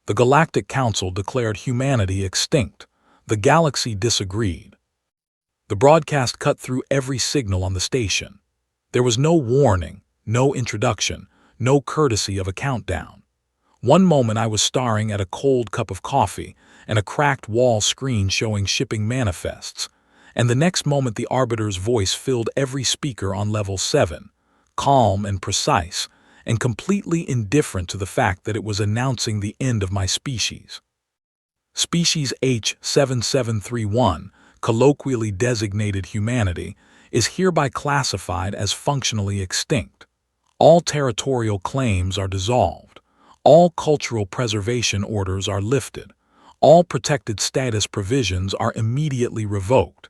The Galactic Council declared humanity extinct. The galaxy disagreed. The broadcast cut through every signal on the station. There was no warning, no introduction, no courtesy of a countdown. One moment I was staring at a cold cup of coffee and a cracked wall screen showing shipping manifests, and the next moment the Arbiter's voice filled every speaker on level 7, calm and precise, and completely indifferent to the fact that it was announcing the end of my species. Species H7731, colloquially designated humanity, is hereby classified as functionally extinct. All territorial claims are dissolved. All cultural preservation orders are lifted. All protected status provisions are immediately revoked.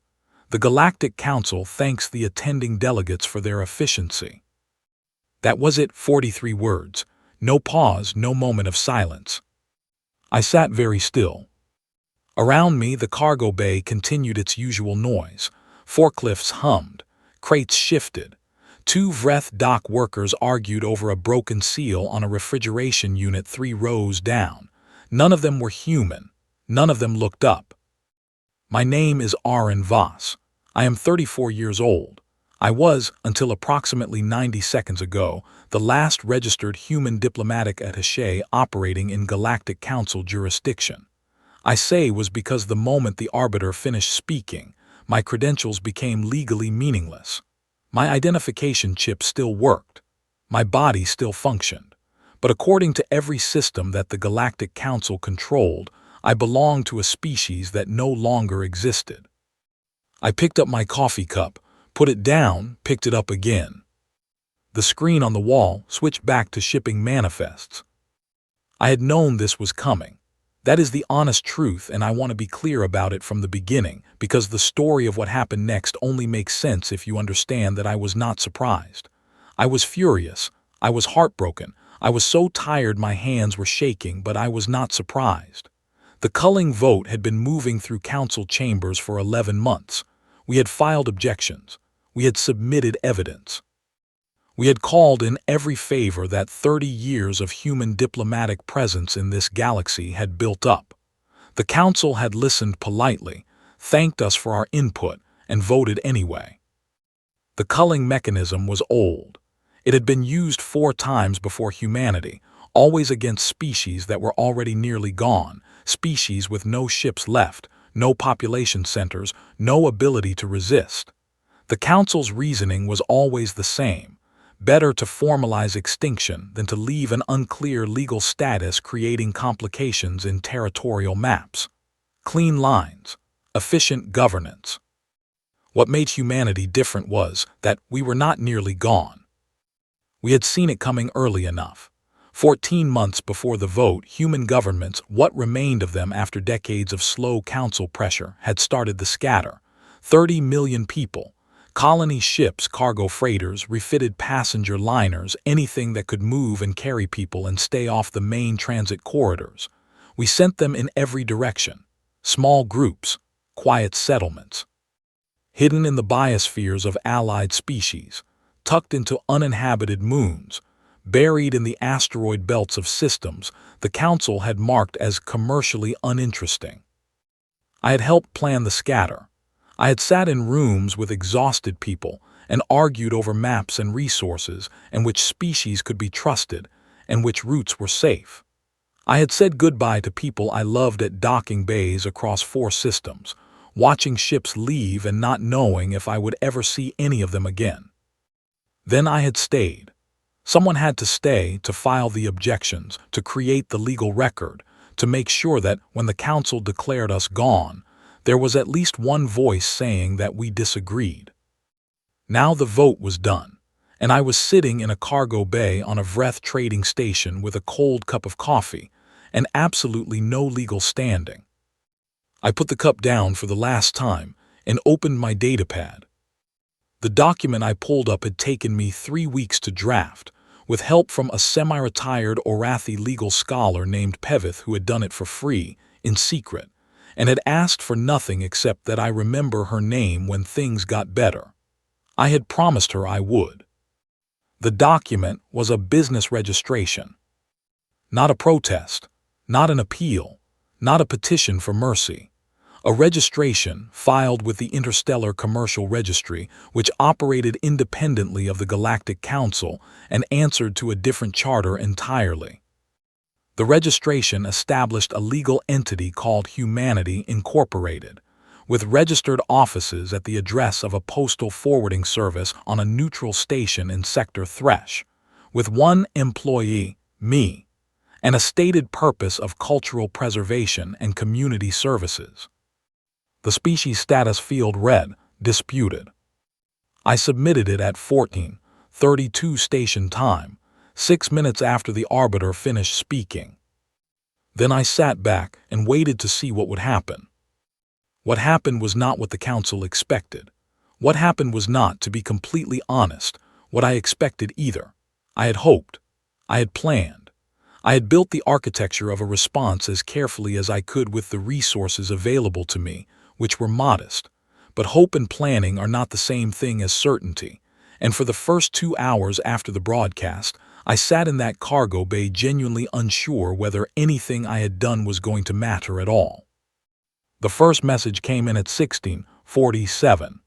The Galactic Council thanks the attending delegates for their efficiency. That was it, 43 words. No pause, no moment of silence. I sat very still. Around me, the cargo bay continued its usual noise. Forklifts hummed. Crates shifted. 2 Vreth dock workers argued over a broken seal on a refrigeration unit 3 rows down. None of them were human. None of them looked up. My name is Aaron Voss. I am 34 years old. I was, until approximately 90 seconds ago, the last registered human diplomatic attaché operating in Galactic Council jurisdiction. I say was because the moment the Arbiter finished speaking, my credentials became legally meaningless. My identification chip still worked. My body still functioned. But according to every system that the Galactic Council controlled, I belonged to a species that no longer existed. I picked up my coffee cup, put it down, picked it up again. The screen on the wall switched back to shipping manifests. I had known this was coming. That is the honest truth, and I want to be clear about it from the beginning, because the story of what happened next only makes sense if you understand that I was not surprised. I was furious. I was heartbroken. I was so tired my hands were shaking, but I was not surprised. The culling vote had been moving through council chambers for 11 months. We had filed objections. We had submitted evidence. We had called in every favor that 30 years of human diplomatic presence in this galaxy had built up. The council had listened politely, thanked us for our input, and voted anyway. The culling mechanism was old. It had been used 4 times before humanity, always against species that were already nearly gone, species with no ships left, no population centers, no ability to resist. The council's reasoning was always the same. Better to formalize extinction than to leave an unclear legal status creating complications in territorial maps. Clean lines. Efficient governance. What made humanity different was that we were not nearly gone. We had seen it coming early enough. 14 months before the vote, human governments, what remained of them after decades of slow council pressure, had started the scatter. 30 million people. Colony ships, cargo freighters, refitted passenger liners, anything that could move and carry people and stay off the main transit corridors. We sent them in every direction. Small groups, quiet settlements. Hidden in the biospheres of allied species, tucked into uninhabited moons, buried in the asteroid belts of systems the Council had marked as commercially uninteresting. I had helped plan the scatter. I had sat in rooms with exhausted people and argued over maps and resources and which species could be trusted and which routes were safe. I had said goodbye to people I loved at docking bays across 4 systems, watching ships leave and not knowing if I would ever see any of them again. Then I had stayed. Someone had to stay to file the objections, to create the legal record, to make sure that when the Council declared us gone, there was at least one voice saying that we disagreed. Now the vote was done, and I was sitting in a cargo bay on a Vreth trading station with a cold cup of coffee and absolutely no legal standing. I put the cup down for the last time and opened my datapad. The document I pulled up had taken me 3 weeks to draft, with help from a semi-retired Orathi legal scholar named Pevith who had done it for free, in secret, and had asked for nothing except that I remember her name when things got better. I had promised her I would. The document was a business registration. Not a protest, Not an appeal, not a petition for mercy. A registration filed with the Interstellar Commercial Registry, which operated independently of the Galactic Council and answered to a different charter entirely. The registration established a legal entity called Humanity Incorporated, with registered offices at the address of a postal forwarding service on a neutral station in Sector Thresh, with one employee, me, and a stated purpose of cultural preservation and community services. The species status field read, disputed. I submitted it at 14:32 station time, 6 minutes after the arbiter finished speaking. Then I sat back and waited to see what would happen. What happened was not what the council expected. What happened was not, to be completely honest, what I expected either. I had hoped. I had planned. I had built the architecture of a response as carefully as I could with the resources available to me, which were modest. But hope and planning are not the same thing as certainty, and for the first 2 hours after the broadcast, I sat in that cargo bay genuinely unsure whether anything I had done was going to matter at all. The first message came in at 16:47.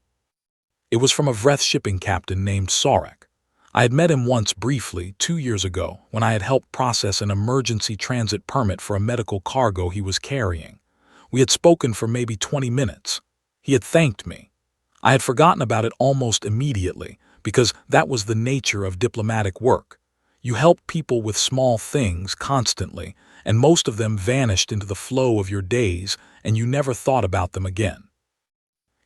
It was from a Vreth shipping captain named Sarek. I had met him once briefly 2 years ago when I had helped process an emergency transit permit for a medical cargo he was carrying. We had spoken for maybe 20 minutes. He had thanked me. I had forgotten about it almost immediately because that was the nature of diplomatic work. You help people with small things constantly, and most of them vanished into the flow of your days and you never thought about them again.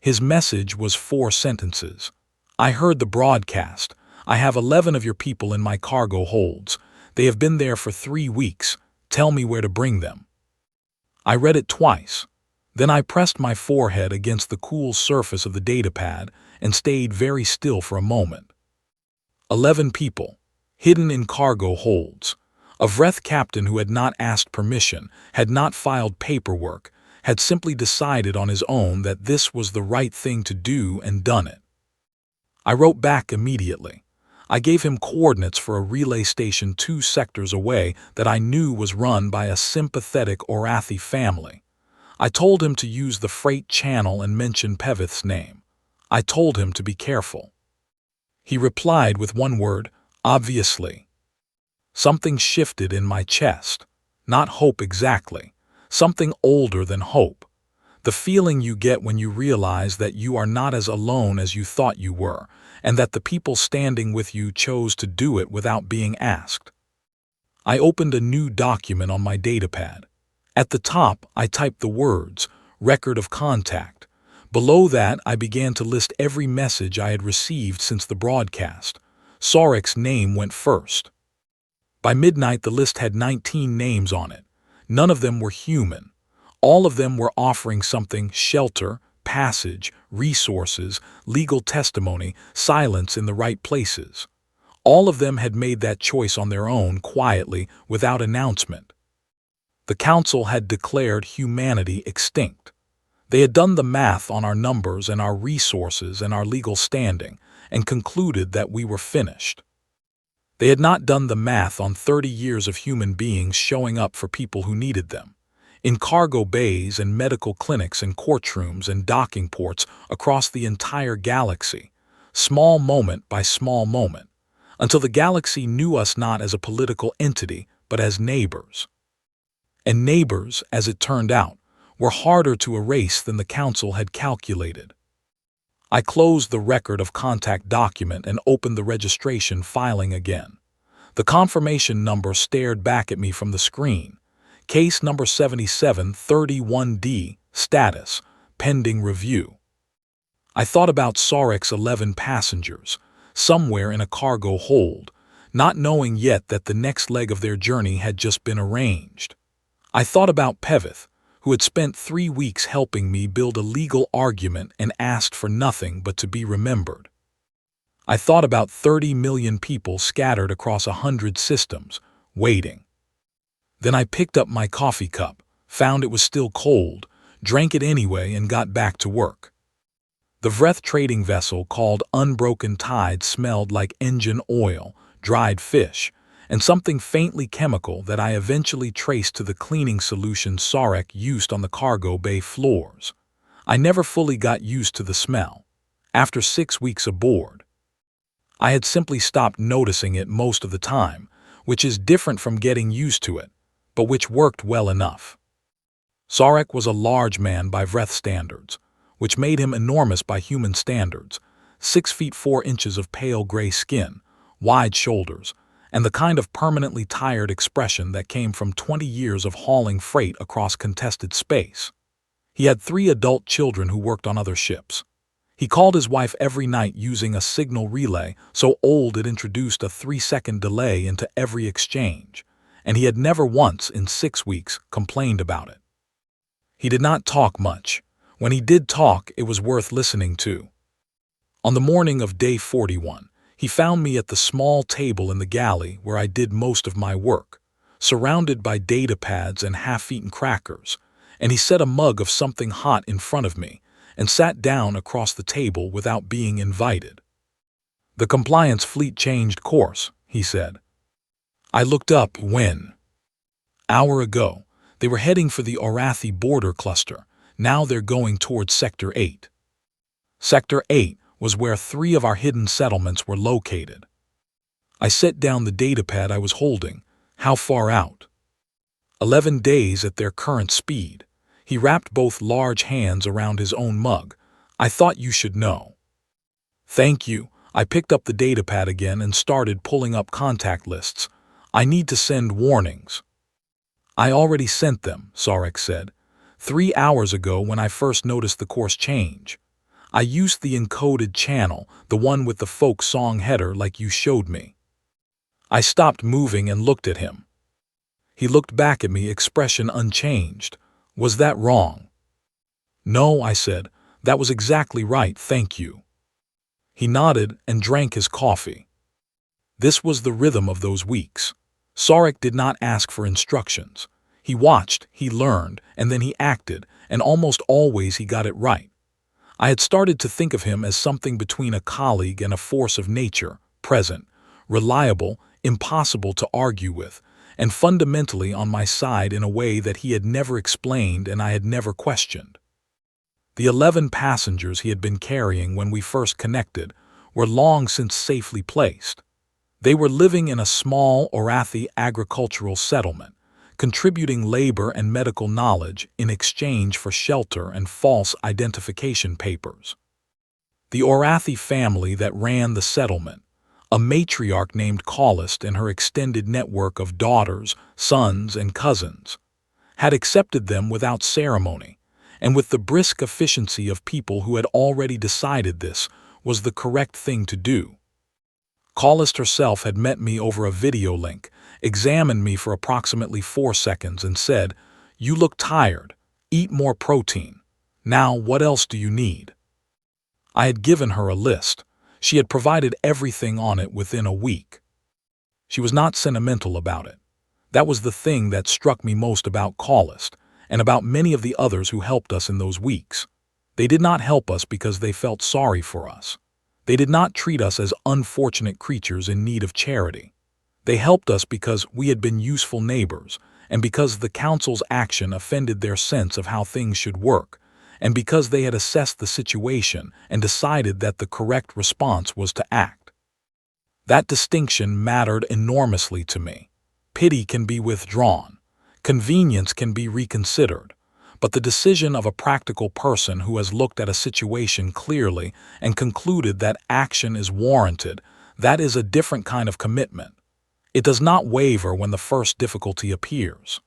His message was 4 sentences. I heard the broadcast. I have 11 of your people in my cargo holds. They have been there for 3 weeks. Tell me where to bring them. I read it twice. Then I pressed my forehead against the cool surface of the datapad and stayed very still for a moment. 11 people, hidden in cargo holds. A Vreth captain who had not asked permission, had not filed paperwork, had simply decided on his own that this was the right thing to do and done it. I wrote back immediately. I gave him coordinates for a relay station 2 sectors away that I knew was run by a sympathetic Orathi family. I told him to use the freight channel and mention Pevith's name. I told him to be careful. He replied with one word, obviously. Something shifted in my chest. Not hope exactly. Something older than hope. The feeling you get when you realize that you are not as alone as you thought you were, and that the people standing with you chose to do it without being asked. I opened a new document on my datapad. At the top, I typed the words, record of contact. Below that, I began to list every message I had received since the broadcast. Sarek's name went first. By midnight, the list had 19 names on it. None of them were human. All of them were offering something: shelter, passage, resources, legal testimony, silence in the right places. All of them had made that choice on their own, quietly, without announcement. The council had declared humanity extinct. They had done the math on our numbers and our resources and our legal standing, and concluded that we were finished. They had not done the math on 30 years of human beings showing up for people who needed them, in cargo bays and medical clinics and courtrooms and docking ports across the entire galaxy, small moment by small moment, until the galaxy knew us not as a political entity, but as neighbors. And neighbors, as it turned out, were harder to erase than the council had calculated. I closed the record of contact document and opened the registration filing again. The confirmation number stared back at me from the screen. Case number 7731D, status, pending review. I thought about Sarek's 11 passengers, somewhere in a cargo hold, not knowing yet that the next leg of their journey had just been arranged. I thought about Pevith, who had spent 3 weeks helping me build a legal argument and asked for nothing but to be remembered. I thought about 30 million people scattered across 100 systems, waiting. Then I picked up my coffee cup, found it was still cold, drank it anyway and got back to work. The Vreth trading vessel called Unbroken Tide smelled like engine oil, dried fish, and something faintly chemical that I eventually traced to the cleaning solution Sarek used on the cargo bay floors. I never fully got used to the smell. After 6 weeks aboard, I had simply stopped noticing it most of the time, which is different from getting used to it, but which worked well enough. Sarek was a large man by Vreth standards, which made him enormous by human standards, 6 feet 4 inches of pale gray skin, wide shoulders, and the kind of permanently tired expression that came from 20 years of hauling freight across contested space. He had 3 adult children who worked on other ships. He called his wife every night using a signal relay so old it introduced a 3-second delay into every exchange, and he had never once in 6 weeks complained about it. He did not talk much. When he did talk, it was worth listening to. On the morning of day 41, he found me at the small table in the galley where I did most of my work, surrounded by data pads and half-eaten crackers, and he set a mug of something hot in front of me and sat down across the table without being invited. "The compliance fleet changed course," he said. I looked up when. Hour ago, they were heading for the Orathi border cluster. Now they're going towards Sector 8. Sector 8 was where 3 of our hidden settlements were located. I set down the datapad I was holding. How far out? 11 days at their current speed. He wrapped both large hands around his own mug. I thought you should know. Thank you. I picked up the datapad again and started pulling up contact lists. I need to send warnings. I already sent them, Sarek said. 3 hours ago when I first noticed the course change. I used the encoded channel, the one with the folk song header like you showed me. I stopped moving and looked at him. He looked back at me, expression unchanged. Was that wrong? No, I said. That was exactly right, thank you. He nodded and drank his coffee. This was the rhythm of those weeks. Sarek did not ask for instructions. He watched, he learned, and then he acted, and almost always he got it right. I had started to think of him as something between a colleague and a force of nature, present, reliable, impossible to argue with, and fundamentally on my side in a way that he had never explained and I had never questioned. The 11 passengers he had been carrying when we first connected were long since safely placed. They were living in a small Orathi agricultural settlement, contributing labor and medical knowledge in exchange for shelter and false identification papers. The Orathi family that ran the settlement, a matriarch named Callist and her extended network of daughters, sons, and cousins, had accepted them without ceremony, and with the brisk efficiency of people who had already decided this was the correct thing to do. Callist herself had met me over a video link, examined me for approximately 4 seconds and said, "You look tired. Eat more protein. Now, what else do you need?" I had given her a list. She had provided everything on it within a week. She was not sentimental about it. That was the thing that struck me most about Callist, and about many of the others who helped us in those weeks. They did not help us because they felt sorry for us. They did not treat us as unfortunate creatures in need of charity. They helped us because we had been useful neighbors, and because the Council's action offended their sense of how things should work, and because they had assessed the situation and decided that the correct response was to act. That distinction mattered enormously to me. Pity can be withdrawn. Convenience can be reconsidered. But the decision of a practical person who has looked at a situation clearly and concluded that action is warranted, that is a different kind of commitment. It does not waver when the first difficulty appears.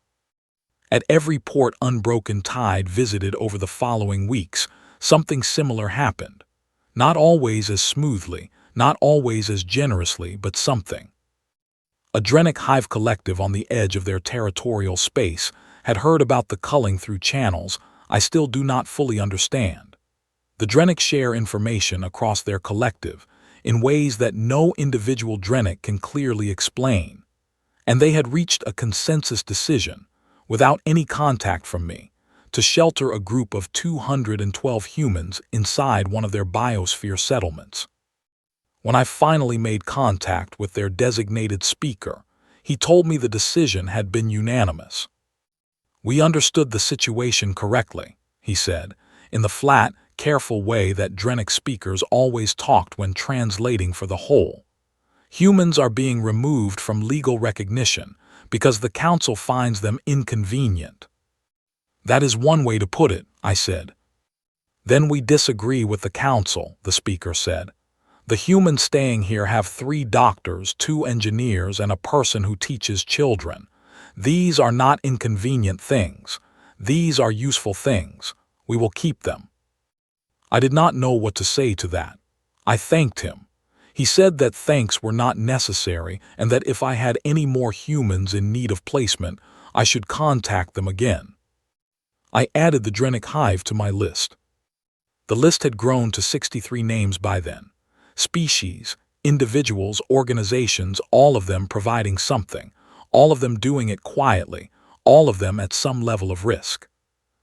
At every port Unbroken Tide visited over the following weeks, something similar happened. Not always as smoothly, not always as generously, but something. A Drenic hive collective on the edge of their territorial space had heard about the culling through channels I still do not fully understand. The Drenic share information across their collective in ways that no individual Drenic can clearly explain, and they had reached a consensus decision, without any contact from me, to shelter a group of 212 humans inside one of their biosphere settlements. When I finally made contact with their designated speaker, He told me the decision had been unanimous. "We understood the situation correctly," he said, in the flat, careful way that Drenic speakers always talked when translating for the whole. "Humans are being removed from legal recognition because the Council finds them inconvenient." "That is one way to put it," I said. "Then we disagree with the Council," the speaker said. "The humans staying here have 3 doctors, 2 engineers, and a person who teaches children. These are not inconvenient things. These are useful things. We will keep them." I did not know what to say to that. I thanked him. He said that thanks were not necessary and that if I had any more humans in need of placement, I should contact them again. I added the Drenic hive to my list. The list had grown to 63 names by then. Species, individuals, organizations, all of them providing something, all of them doing it quietly, all of them at some level of risk.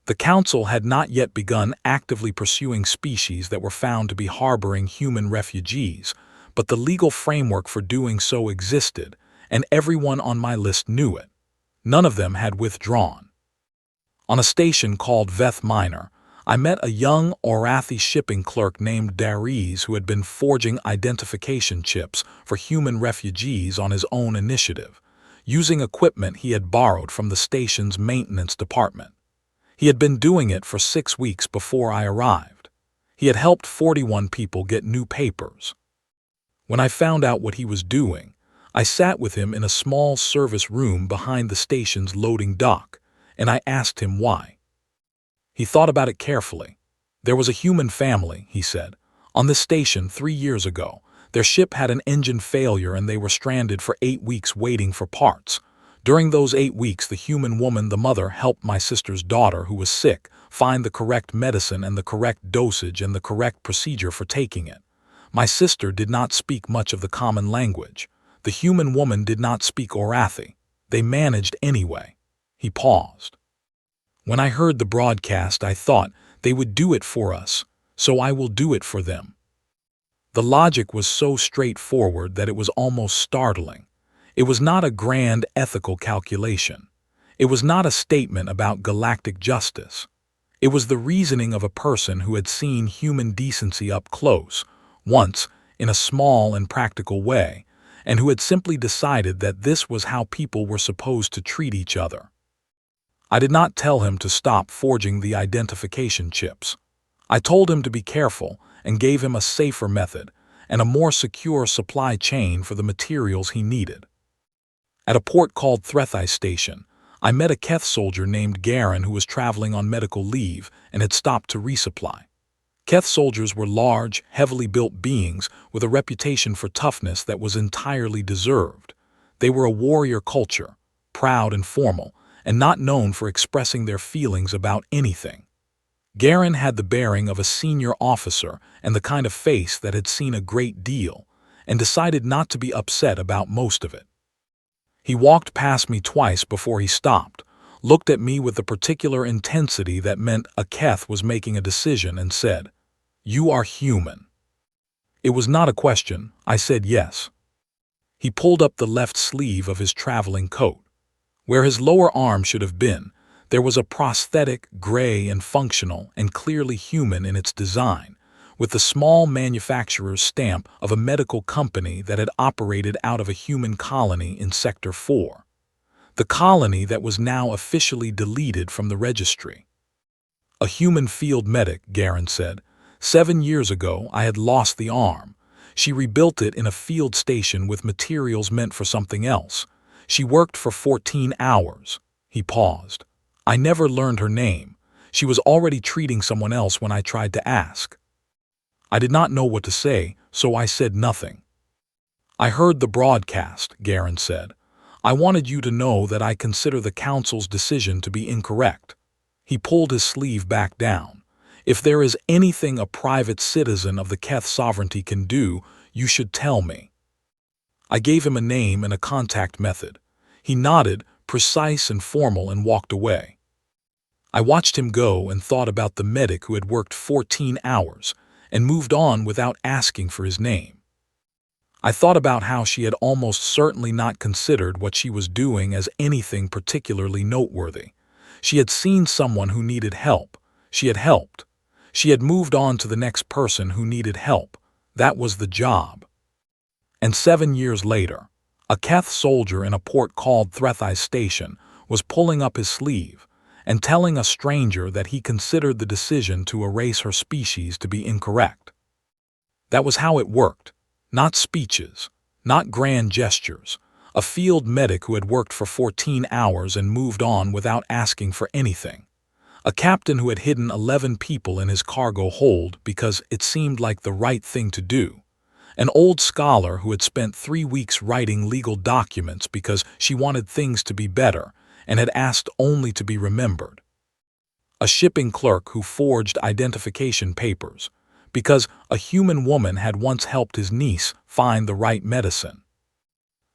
The Council had not yet begun actively pursuing species that were found to be harboring human refugees, but the legal framework for doing so existed, and everyone on my list knew it. None of them had withdrawn. On a station called Veth Minor, I met a young Orathi shipping clerk named Dariz who had been forging identification chips for human refugees on his own initiative, using equipment he had borrowed from the station's maintenance department. He had been doing it for 6 weeks before I arrived. He had helped 41 people get new papers. When I found out what he was doing, I sat with him in a small service room behind the station's loading dock, and I asked him why. He thought about it carefully. "There was a human family," he said, "on this station 3 years ago. Their ship had an engine failure and they were stranded for 8 weeks waiting for parts. During those 8 weeks, the human woman, the mother, helped my sister's daughter, who was sick, find the correct medicine and the correct dosage and the correct procedure for taking it. My sister did not speak much of the common language. The human woman did not speak Orathi. They managed anyway." He paused. "When I heard the broadcast, I thought they would do it for us, so I will do it for them." The logic was so straightforward that it was almost startling. It was not a grand ethical calculation. It was not a statement about galactic justice. It was the reasoning of a person who had seen human decency up close, once, in a small and practical way, and who had simply decided that this was how people were supposed to treat each other. I did not tell him to stop forging the identification chips. I told him to be careful and gave him a safer method and a more secure supply chain for the materials he needed. At a port called Threthai Station, I met a Keth soldier named Garen who was traveling on medical leave and had stopped to resupply. Keth soldiers were large, heavily built beings with a reputation for toughness that was entirely deserved. They were a warrior culture, proud and formal, and not known for expressing their feelings about anything. Garen had the bearing of a senior officer and the kind of face that had seen a great deal, and decided not to be upset about most of it. He walked past me twice before he stopped, looked at me with the particular intensity that meant a Keth was making a decision, and said, "You are human." It was not a question. I said yes. He pulled up the left sleeve of his traveling coat. Where his lower arm should have been, there was a prosthetic, gray and functional, and clearly human in its design, with the small manufacturer's stamp of a medical company that had operated out of a human colony in Sector 4. The colony that was now officially deleted from the registry. "A human field medic," Garen said. 7 years ago, I had lost the arm. She rebuilt it in a field station with materials meant for something else. She worked for 14 hours. He paused. "I never learned her name. She was already treating someone else when I tried to ask." I did not know what to say, so I said nothing. "I heard the broadcast," Garen said. "I wanted you to know that I consider the Council's decision to be incorrect." He pulled his sleeve back down. "If there is anything a private citizen of the Keth sovereignty can do, you should tell me." I gave him a name and a contact method. He nodded, precise and formal, and walked away. I watched him go and thought about the medic who had worked 14 hours and moved on without asking for his name. I thought about how she had almost certainly not considered what she was doing as anything particularly noteworthy. She had seen someone who needed help. She had helped. She had moved on to the next person who needed help. That was the job. And 7 years later, a Keth soldier in a port called HFY Station was pulling up his sleeve and telling a stranger that he considered the decision to erase her species to be incorrect. That was how it worked. Not speeches, not grand gestures. A field medic who had worked for 14 hours and moved on without asking for anything. A captain who had hidden 11 people in his cargo hold because it seemed like the right thing to do. An old scholar who had spent 3 weeks writing legal documents because she wanted things to be better and had asked only to be remembered. A shipping clerk who forged identification papers because a human woman had once helped his niece find the right medicine.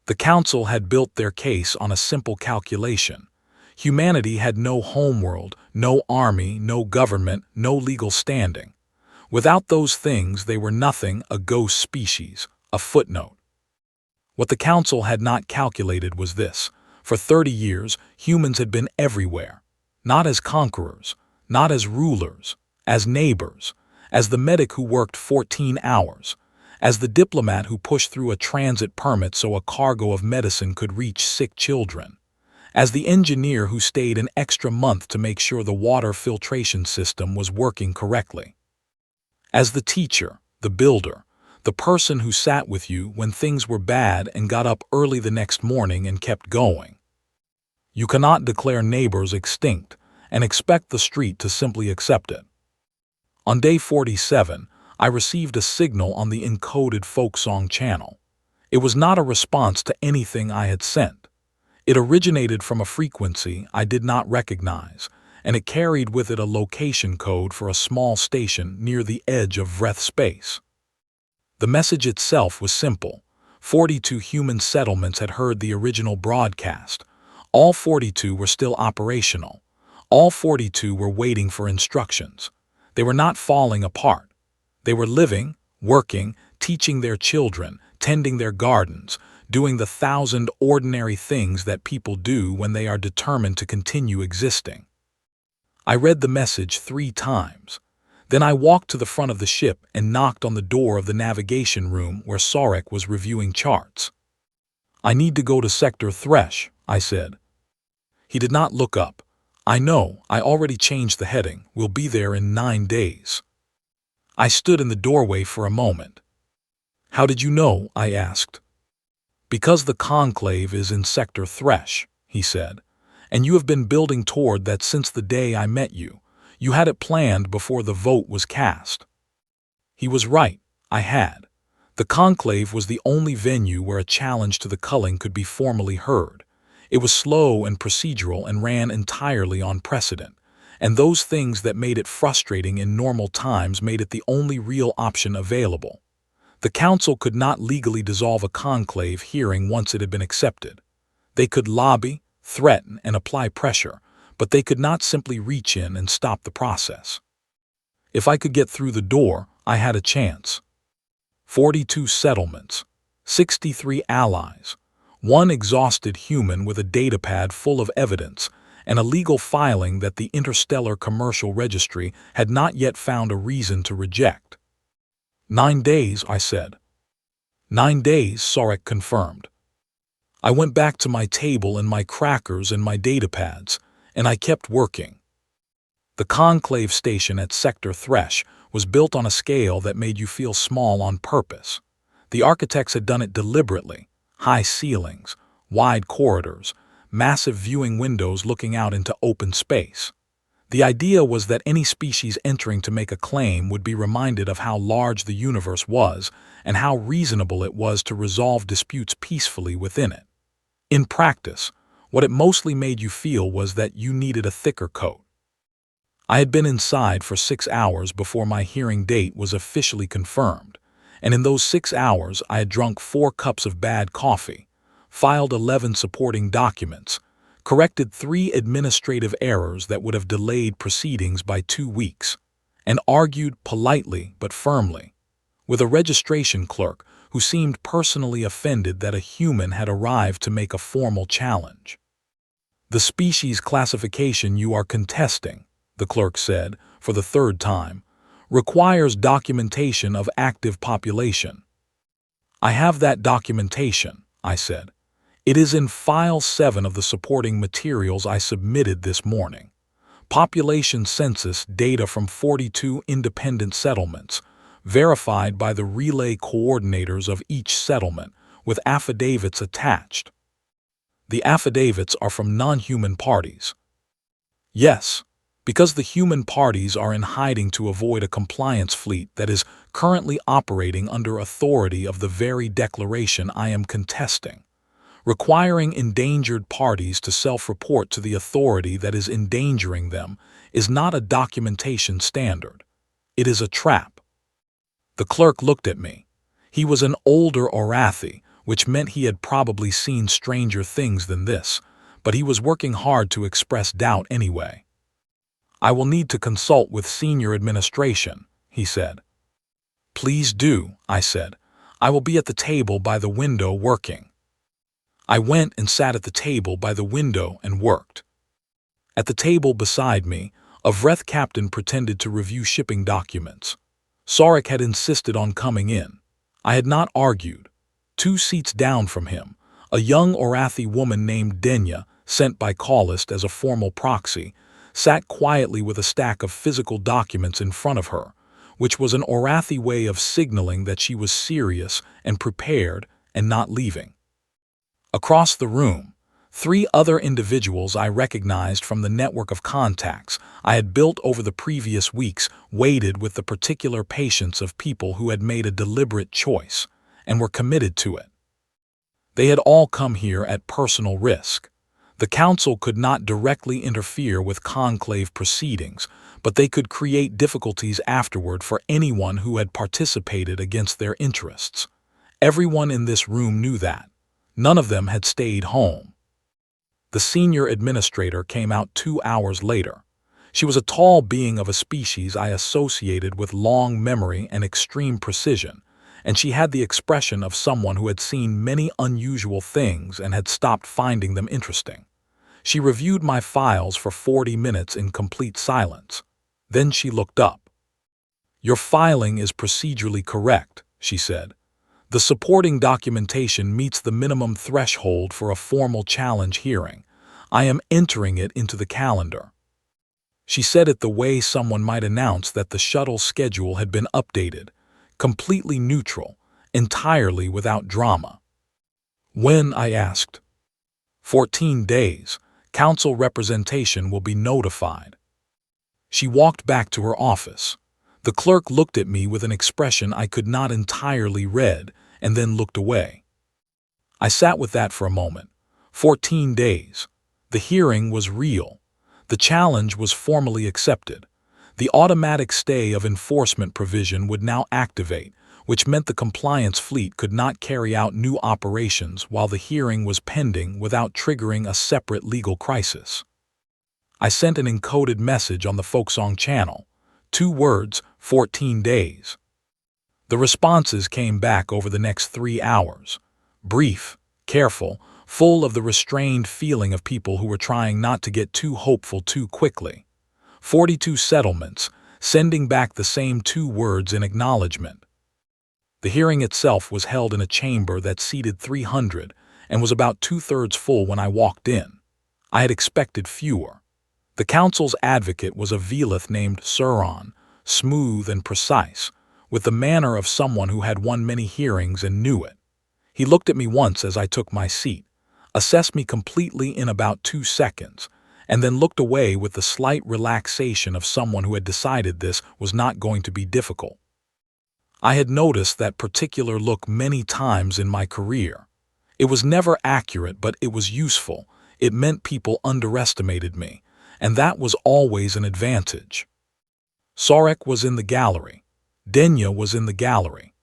The council had built their case on a simple calculation. Humanity had no homeworld, no army, no government, no legal standing. Without those things, they were nothing, a ghost species, a footnote. What the council had not calculated was this. For 30 years, humans had been everywhere. Not as conquerors, not as rulers, as neighbors, as the medic who worked 14 hours, as the diplomat who pushed through a transit permit so a cargo of medicine could reach sick children, as the engineer who stayed an extra month to make sure the water filtration system was working correctly, as the teacher, the builder, the person who sat with you when things were bad and got up early the next morning and kept going. You cannot declare neighbors extinct and expect the street to simply accept it. On day 47, I received a signal on the encoded folk song channel. It was not a response to anything I had sent. It originated from a frequency I did not recognize, and it carried with it a location code for a small station near the edge of Vreth space. The message itself was simple. 42 human settlements had heard the original broadcast. All 42 were still operational. All 42 were waiting for instructions. They were not falling apart. They were living, working, teaching their children, tending their gardens, doing the 1,000 ordinary things that people do when they are determined to continue existing. I read the message 3 times. Then I walked to the front of the ship and knocked on the door of the navigation room where Sarek was reviewing charts. "I need to go to Sector Thresh," I said. He did not look up. "I know, I already changed the heading. We'll be there in 9 days. I stood in the doorway for a moment. "How did you know?" I asked. "Because the conclave is in Sector Thresh," he said, "and you have been building toward that since the day I met you. You had it planned before the vote was cast." He was right. I had. The conclave was the only venue where a challenge to the culling could be formally heard. It was slow and procedural and ran entirely on precedent, and those things that made it frustrating in normal times made it the only real option available. The council could not legally dissolve a conclave hearing once it had been accepted. They could lobby, threaten, and apply pressure, but they could not simply reach in and stop the process. If I could get through the door, I had a chance. 42 settlements, 63 allies, 1 exhausted human with a datapad full of evidence, and a legal filing that the Interstellar Commercial Registry had not yet found a reason to reject. 9 days, I said. 9 days, Sarek confirmed. I went back to my table and my crackers and my datapads, and I kept working. The conclave station at Sector Thresh was built on a scale that made you feel small on purpose. The architects had done it deliberately. High ceilings, wide corridors, massive viewing windows looking out into open space. The idea was that any species entering to make a claim would be reminded of how large the universe was and how reasonable it was to resolve disputes peacefully within it. In practice, what it mostly made you feel was that you needed a thicker coat. I had been inside for 6 hours before my hearing date was officially confirmed, and in those 6 hours I had drunk 4 cups of bad coffee, filed 11 supporting documents, corrected 3 administrative errors that would have delayed proceedings by 2 weeks, and argued politely but firmly with a registration clerk who seemed personally offended that a human had arrived to make a formal challenge. "The species classification you are contesting," the clerk said, for the third time, "requires documentation of active population." "I have that documentation," I said. "It is in File 7 of the supporting materials I submitted this morning. Population census data from 42 independent settlements, verified by the relay coordinators of each settlement, with affidavits attached." "The affidavits are from non-human parties." "Yes, because the human parties are in hiding to avoid a compliance fleet that is currently operating under authority of the very declaration I am contesting. Requiring endangered parties to self-report to the authority that is endangering them is not a documentation standard. It is a trap." The clerk looked at me. He was an older Orathi, which meant he had probably seen stranger things than this, but he was working hard to express doubt anyway. "I will need to consult with senior administration," he said. "Please do," I said. "I will be at the table by the window working." I went and sat at the table by the window and worked. At the table beside me, a Vreth captain pretended to review shipping documents. Sarek had insisted on coming in. I had not argued. 2 seats down from him, a young Orathi woman named Denya, sent by Callist as a formal proxy, sat quietly with a stack of physical documents in front of her, which was an Orathi way of signaling that she was serious and prepared and not leaving. Across the room, 3 other individuals I recognized from the network of contacts I had built over the previous weeks waited with the particular patience of people who had made a deliberate choice and were committed to it. They had all come here at personal risk. The Council could not directly interfere with conclave proceedings, but they could create difficulties afterward for anyone who had participated against their interests. Everyone in this room knew that. None of them had stayed home. The senior administrator came out 2 hours later. She was a tall being of a species I associated with long memory and extreme precision, and she had the expression of someone who had seen many unusual things and had stopped finding them interesting. She reviewed my files for 40 minutes in complete silence. Then she looked up. "Your filing is procedurally correct," she said. "The supporting documentation meets the minimum threshold for a formal challenge hearing. I am entering it into the calendar." She said it the way someone might announce that the shuttle schedule had been updated, completely neutral, entirely without drama. "When?" I asked. 14 days. Council representation will be notified." She walked back to her office. The clerk looked at me with an expression I could not entirely read, and then looked away. I sat with that for a moment. 14 days. The hearing was real. The challenge was formally accepted. The automatic stay of enforcement provision would now activate, which meant the compliance fleet could not carry out new operations while the hearing was pending without triggering a separate legal crisis. I sent an encoded message on the Folksong channel. 2 words, 14 days. The responses came back over the next 3 hours. Brief, careful, full of the restrained feeling of people who were trying not to get too hopeful too quickly. 42 settlements, sending back the same 2 words in acknowledgement. The hearing itself was held in a chamber that seated 300 and was about 2/3 full when I walked in. I had expected fewer. The council's advocate was a Velith named Suron, smooth and precise, with the manner of someone who had won many hearings and knew it. He looked at me once as I took my seat, assessed me completely in about 2 seconds, and then looked away with the slight relaxation of someone who had decided this was not going to be difficult. I had noticed that particular look many times in my career. It was never accurate, but it was useful. It meant people underestimated me, and that was always an advantage. Sarek was in the gallery. Denya was in the gallery.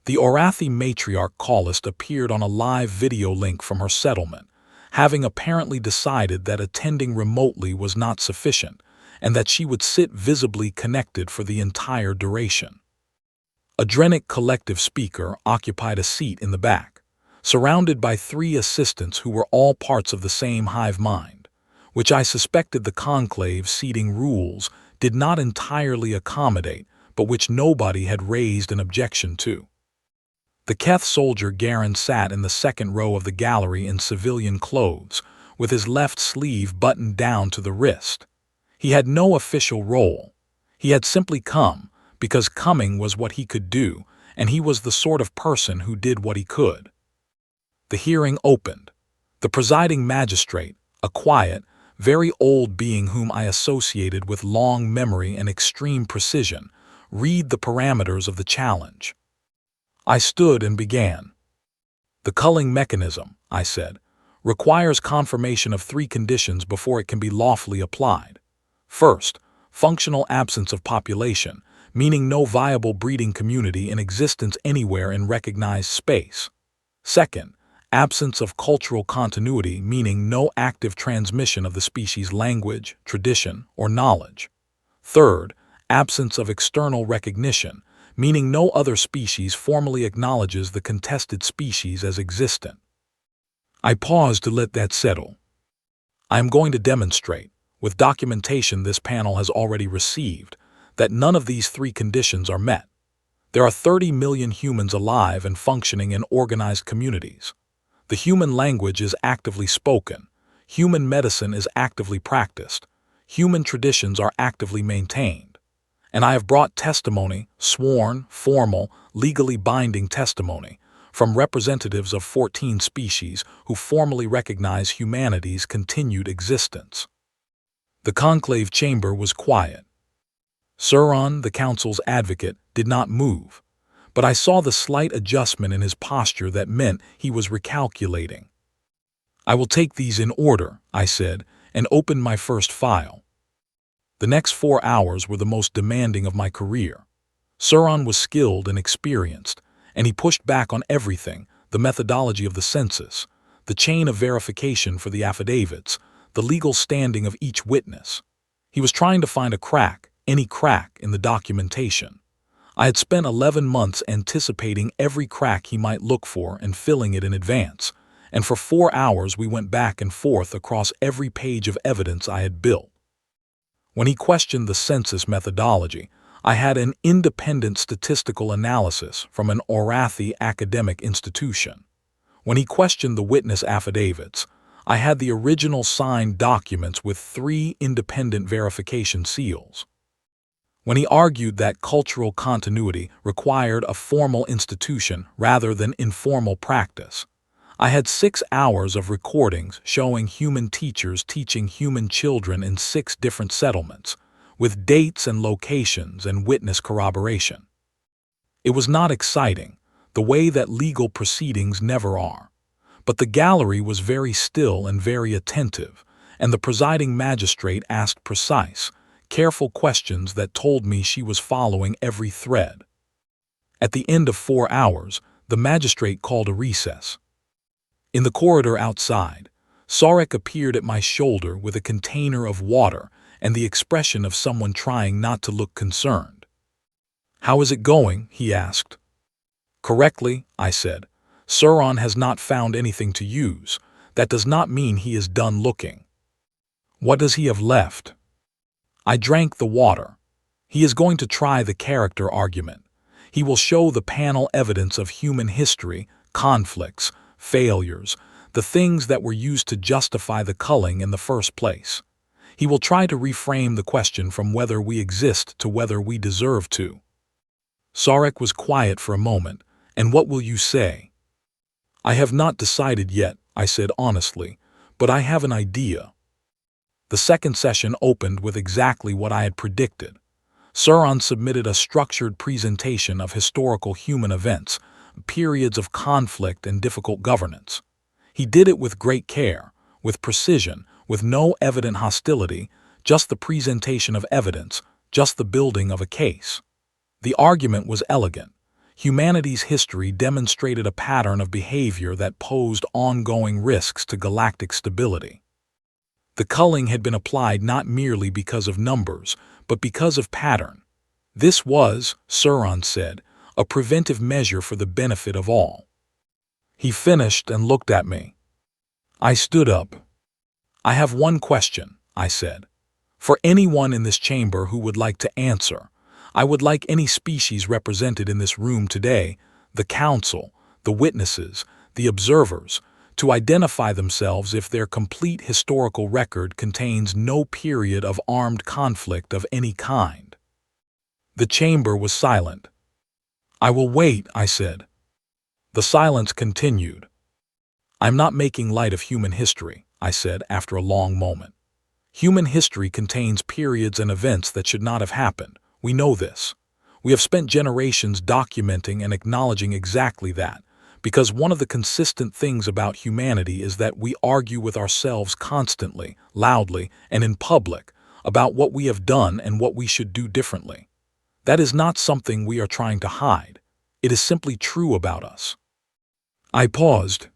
The Orathi matriarch Callist appeared on a live video link from her settlement, having apparently decided that attending remotely was not sufficient, and that she would sit visibly connected for the entire duration. A Drenic collective speaker occupied a seat in the back, surrounded by 3 assistants who were all parts of the same hive mind, which I suspected the conclave seating rules did not entirely accommodate, but which nobody had raised an objection to. The Keth soldier Garen sat in the second row of the gallery in civilian clothes, with his left sleeve buttoned down to the wrist. He had no official role. He had simply come, because coming was what he could do, and he was the sort of person who did what he could. The hearing opened. The presiding magistrate, a quiet, very old being whom I associated with long memory and extreme precision, read the parameters of the challenge. I stood and began. The culling mechanism, I said, requires confirmation of 3 conditions before it can be lawfully applied. First, functional absence of population, meaning no viable breeding community in existence anywhere in recognized space. Second, absence of cultural continuity, meaning no active transmission of the species' language, tradition, or knowledge. Third, absence of external recognition, meaning no other species formally acknowledges the contested species as existent. I paused to let that settle. I am going to demonstrate, with documentation this panel has already received, that none of these 3 conditions are met. There are 30 million humans alive and functioning in organized communities. The human language is actively spoken. Human medicine is actively practiced. Human traditions are actively maintained. And I have brought testimony, sworn, formal, legally binding testimony, from representatives of 14 species who formally recognize humanity's continued existence. The conclave chamber was quiet. Sauron, the council's advocate, did not move, but I saw the slight adjustment in his posture that meant he was recalculating. I will take these in order, I said, and opened my first file. The next 4 hours were the most demanding of my career. Sauron was skilled and experienced, and he pushed back on everything: the methodology of the census, the chain of verification for the affidavits, the legal standing of each witness. He was trying to find a crack, any crack, in the documentation. I had spent 11 months anticipating every crack he might look for and filling it in advance, and for 4 hours we went back and forth across every page of evidence I had built. When he questioned the census methodology, I had an independent statistical analysis from an Orathi academic institution. When he questioned the witness affidavits, I had the original signed documents with 3 independent verification seals. When he argued that cultural continuity required a formal institution rather than informal practice, I had 6 hours of recordings showing human teachers teaching human children in 6 different settlements, with dates and locations and witness corroboration. It was not exciting, the way that legal proceedings never are, but the gallery was very still and very attentive, and the presiding magistrate asked precise, careful questions that told me she was following every thread. At the end of 4 hours, the magistrate called a recess. In the corridor outside, Sarek appeared at my shoulder with a container of water and the expression of someone trying not to look concerned. "How is it going?" he asked. "Correctly," I said. "Sauron has not found anything to use. That does not mean he is done looking." "What does he have left?" I drank the water. "He is going to try the character argument. He will show the panel evidence of human history, conflicts, failures, the things that were used to justify the culling in the first place. He will try to reframe the question from whether we exist to whether we deserve to." Sarek was quiet for a moment. "And what will you say?" "I have not decided yet," I said honestly, "but I have an idea." The second session opened with exactly what I had predicted. Sauron submitted a structured presentation of historical human events, periods of conflict and difficult governance. He did it with great care, with precision, with no evident hostility, just the presentation of evidence, just the building of a case. The argument was elegant. Humanity's history demonstrated a pattern of behavior that posed ongoing risks to galactic stability. The culling had been applied not merely because of numbers, but because of pattern. This was, Sauron said, a preventive measure for the benefit of all. He finished and looked at me. I stood up. I have one question, I said. For anyone in this chamber who would like to answer, I would like any species represented in this room today, the council, the witnesses, the observers, to identify themselves if their complete historical record contains no period of armed conflict of any kind. The chamber was silent. I will wait, I said. The silence continued. I'm not making light of human history, I said after a long moment. Human history contains periods and events that should not have happened. We know this. We have spent generations documenting and acknowledging exactly that, because one of the consistent things about humanity is that we argue with ourselves constantly, loudly, and in public about what we have done and what we should do differently. That is not something we are trying to hide. It is simply true about us. I paused.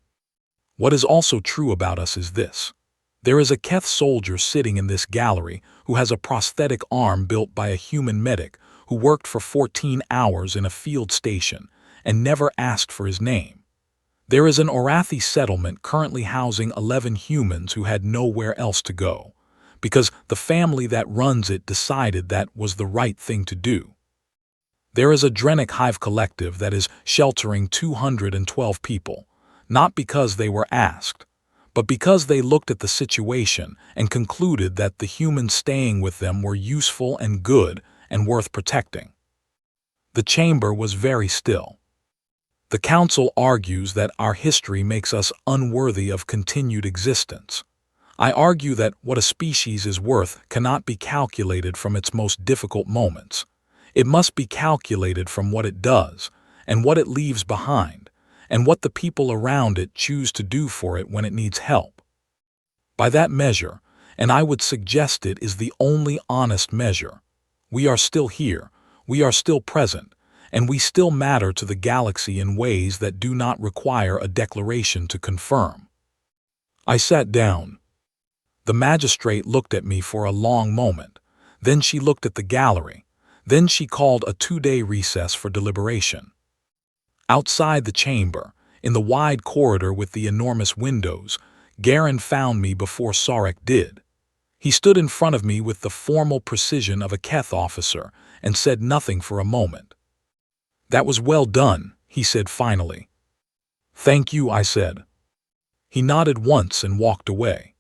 What is also true about us is this. There is a Keth soldier sitting in this gallery who has a prosthetic arm built by a human medic who worked for 14 hours in a field station and never asked for his name. There is an Orathi settlement currently housing 11 humans who had nowhere else to go, because the family that runs it decided that was the right thing to do. There is a Drenic hive collective that is sheltering 212 people, not because they were asked, but because they looked at the situation and concluded that the humans staying with them were useful and good and worth protecting. The chamber was very still. The council argues that our history makes us unworthy of continued existence. I argue that what a species is worth cannot be calculated from its most difficult moments. It must be calculated from what it does, and what it leaves behind, and what the people around it choose to do for it when it needs help. By that measure, and I would suggest it is the only honest measure, we are still here, we are still present, and we still matter to the galaxy in ways that do not require a declaration to confirm. I sat down. The magistrate looked at me for a long moment. Then she looked at the gallery. Then she called a 2-day recess for deliberation. Outside the chamber, in the wide corridor with the enormous windows, Garen found me before Sarek did. He stood in front of me with the formal precision of a Keth officer and said nothing for a moment. "That was well done," he said finally. "Thank you," I said. He nodded once and walked away.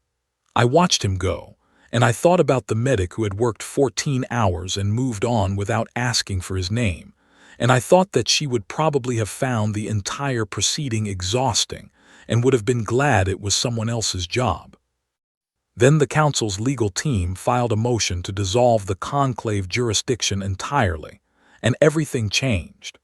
I watched him go, and I thought about the medic who had worked 14 hours and moved on without asking for his name, and I thought that she would probably have found the entire proceeding exhausting and would have been glad it was someone else's job. Then the council's legal team filed a motion to dissolve the conclave jurisdiction entirely, and everything changed.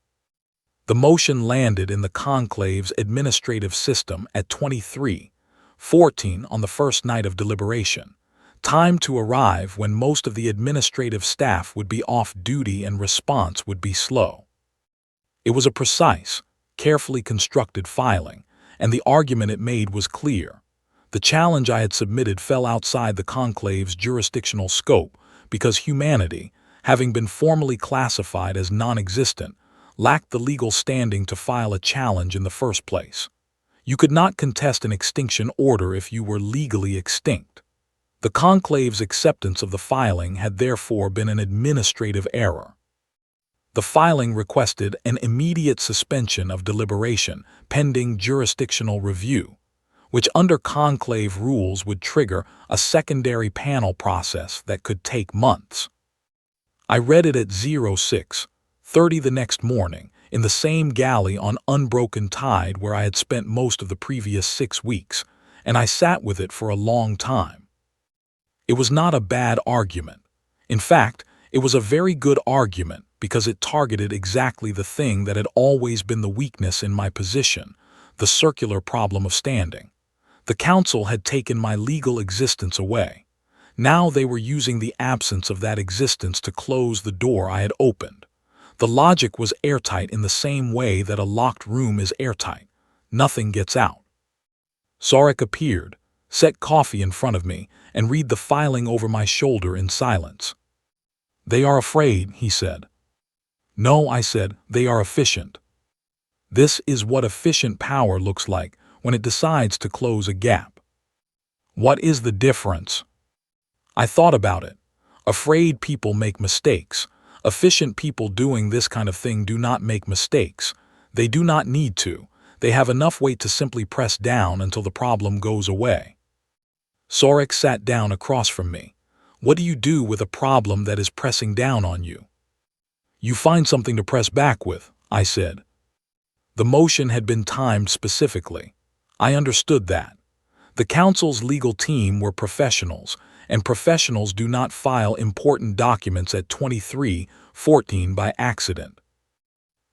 The motion landed in the conclave's administrative system at 23:14 on the first night of deliberation, time to arrive when most of the administrative staff would be off duty and response would be slow. It was a precise, carefully constructed filing, and the argument it made was clear. The challenge I had submitted fell outside the conclave's jurisdictional scope because humanity, having been formally classified as non-existent, lacked the legal standing to file a challenge in the first place. You could not contest an extinction order if you were legally extinct. The conclave's acceptance of the filing had therefore been an administrative error. The filing requested an immediate suspension of deliberation pending jurisdictional review, which under conclave rules would trigger a secondary panel process that could take months. I read it at 06:30 the next morning in the same galley on unbroken tide where I had spent most of the previous 6 weeks, and I sat with it for a long time. It was not a bad argument. In fact, it was a very good argument because it targeted exactly the thing that had always been the weakness in my position, the circular problem of standing. The council had taken my legal existence away. Now they were using the absence of that existence to close the door I had opened. The logic was airtight in the same way that a locked room is airtight. Nothing gets out. Sarek appeared, set coffee in front of me, and read the filing over my shoulder in silence. "They are afraid," he said. No, I said, they are efficient. This is what efficient power looks like when it decides to close a gap. What is the difference? I thought about it. Afraid people make mistakes. Efficient people doing this kind of thing do not make mistakes. They do not need to. They have enough weight to simply press down until the problem goes away. Sorek sat down across from me. What do you do with a problem that is pressing down on you? You find something to press back with, I said. The motion had been timed specifically. I understood that. The council's legal team were professionals, and professionals do not file important documents at 23:14 by accident.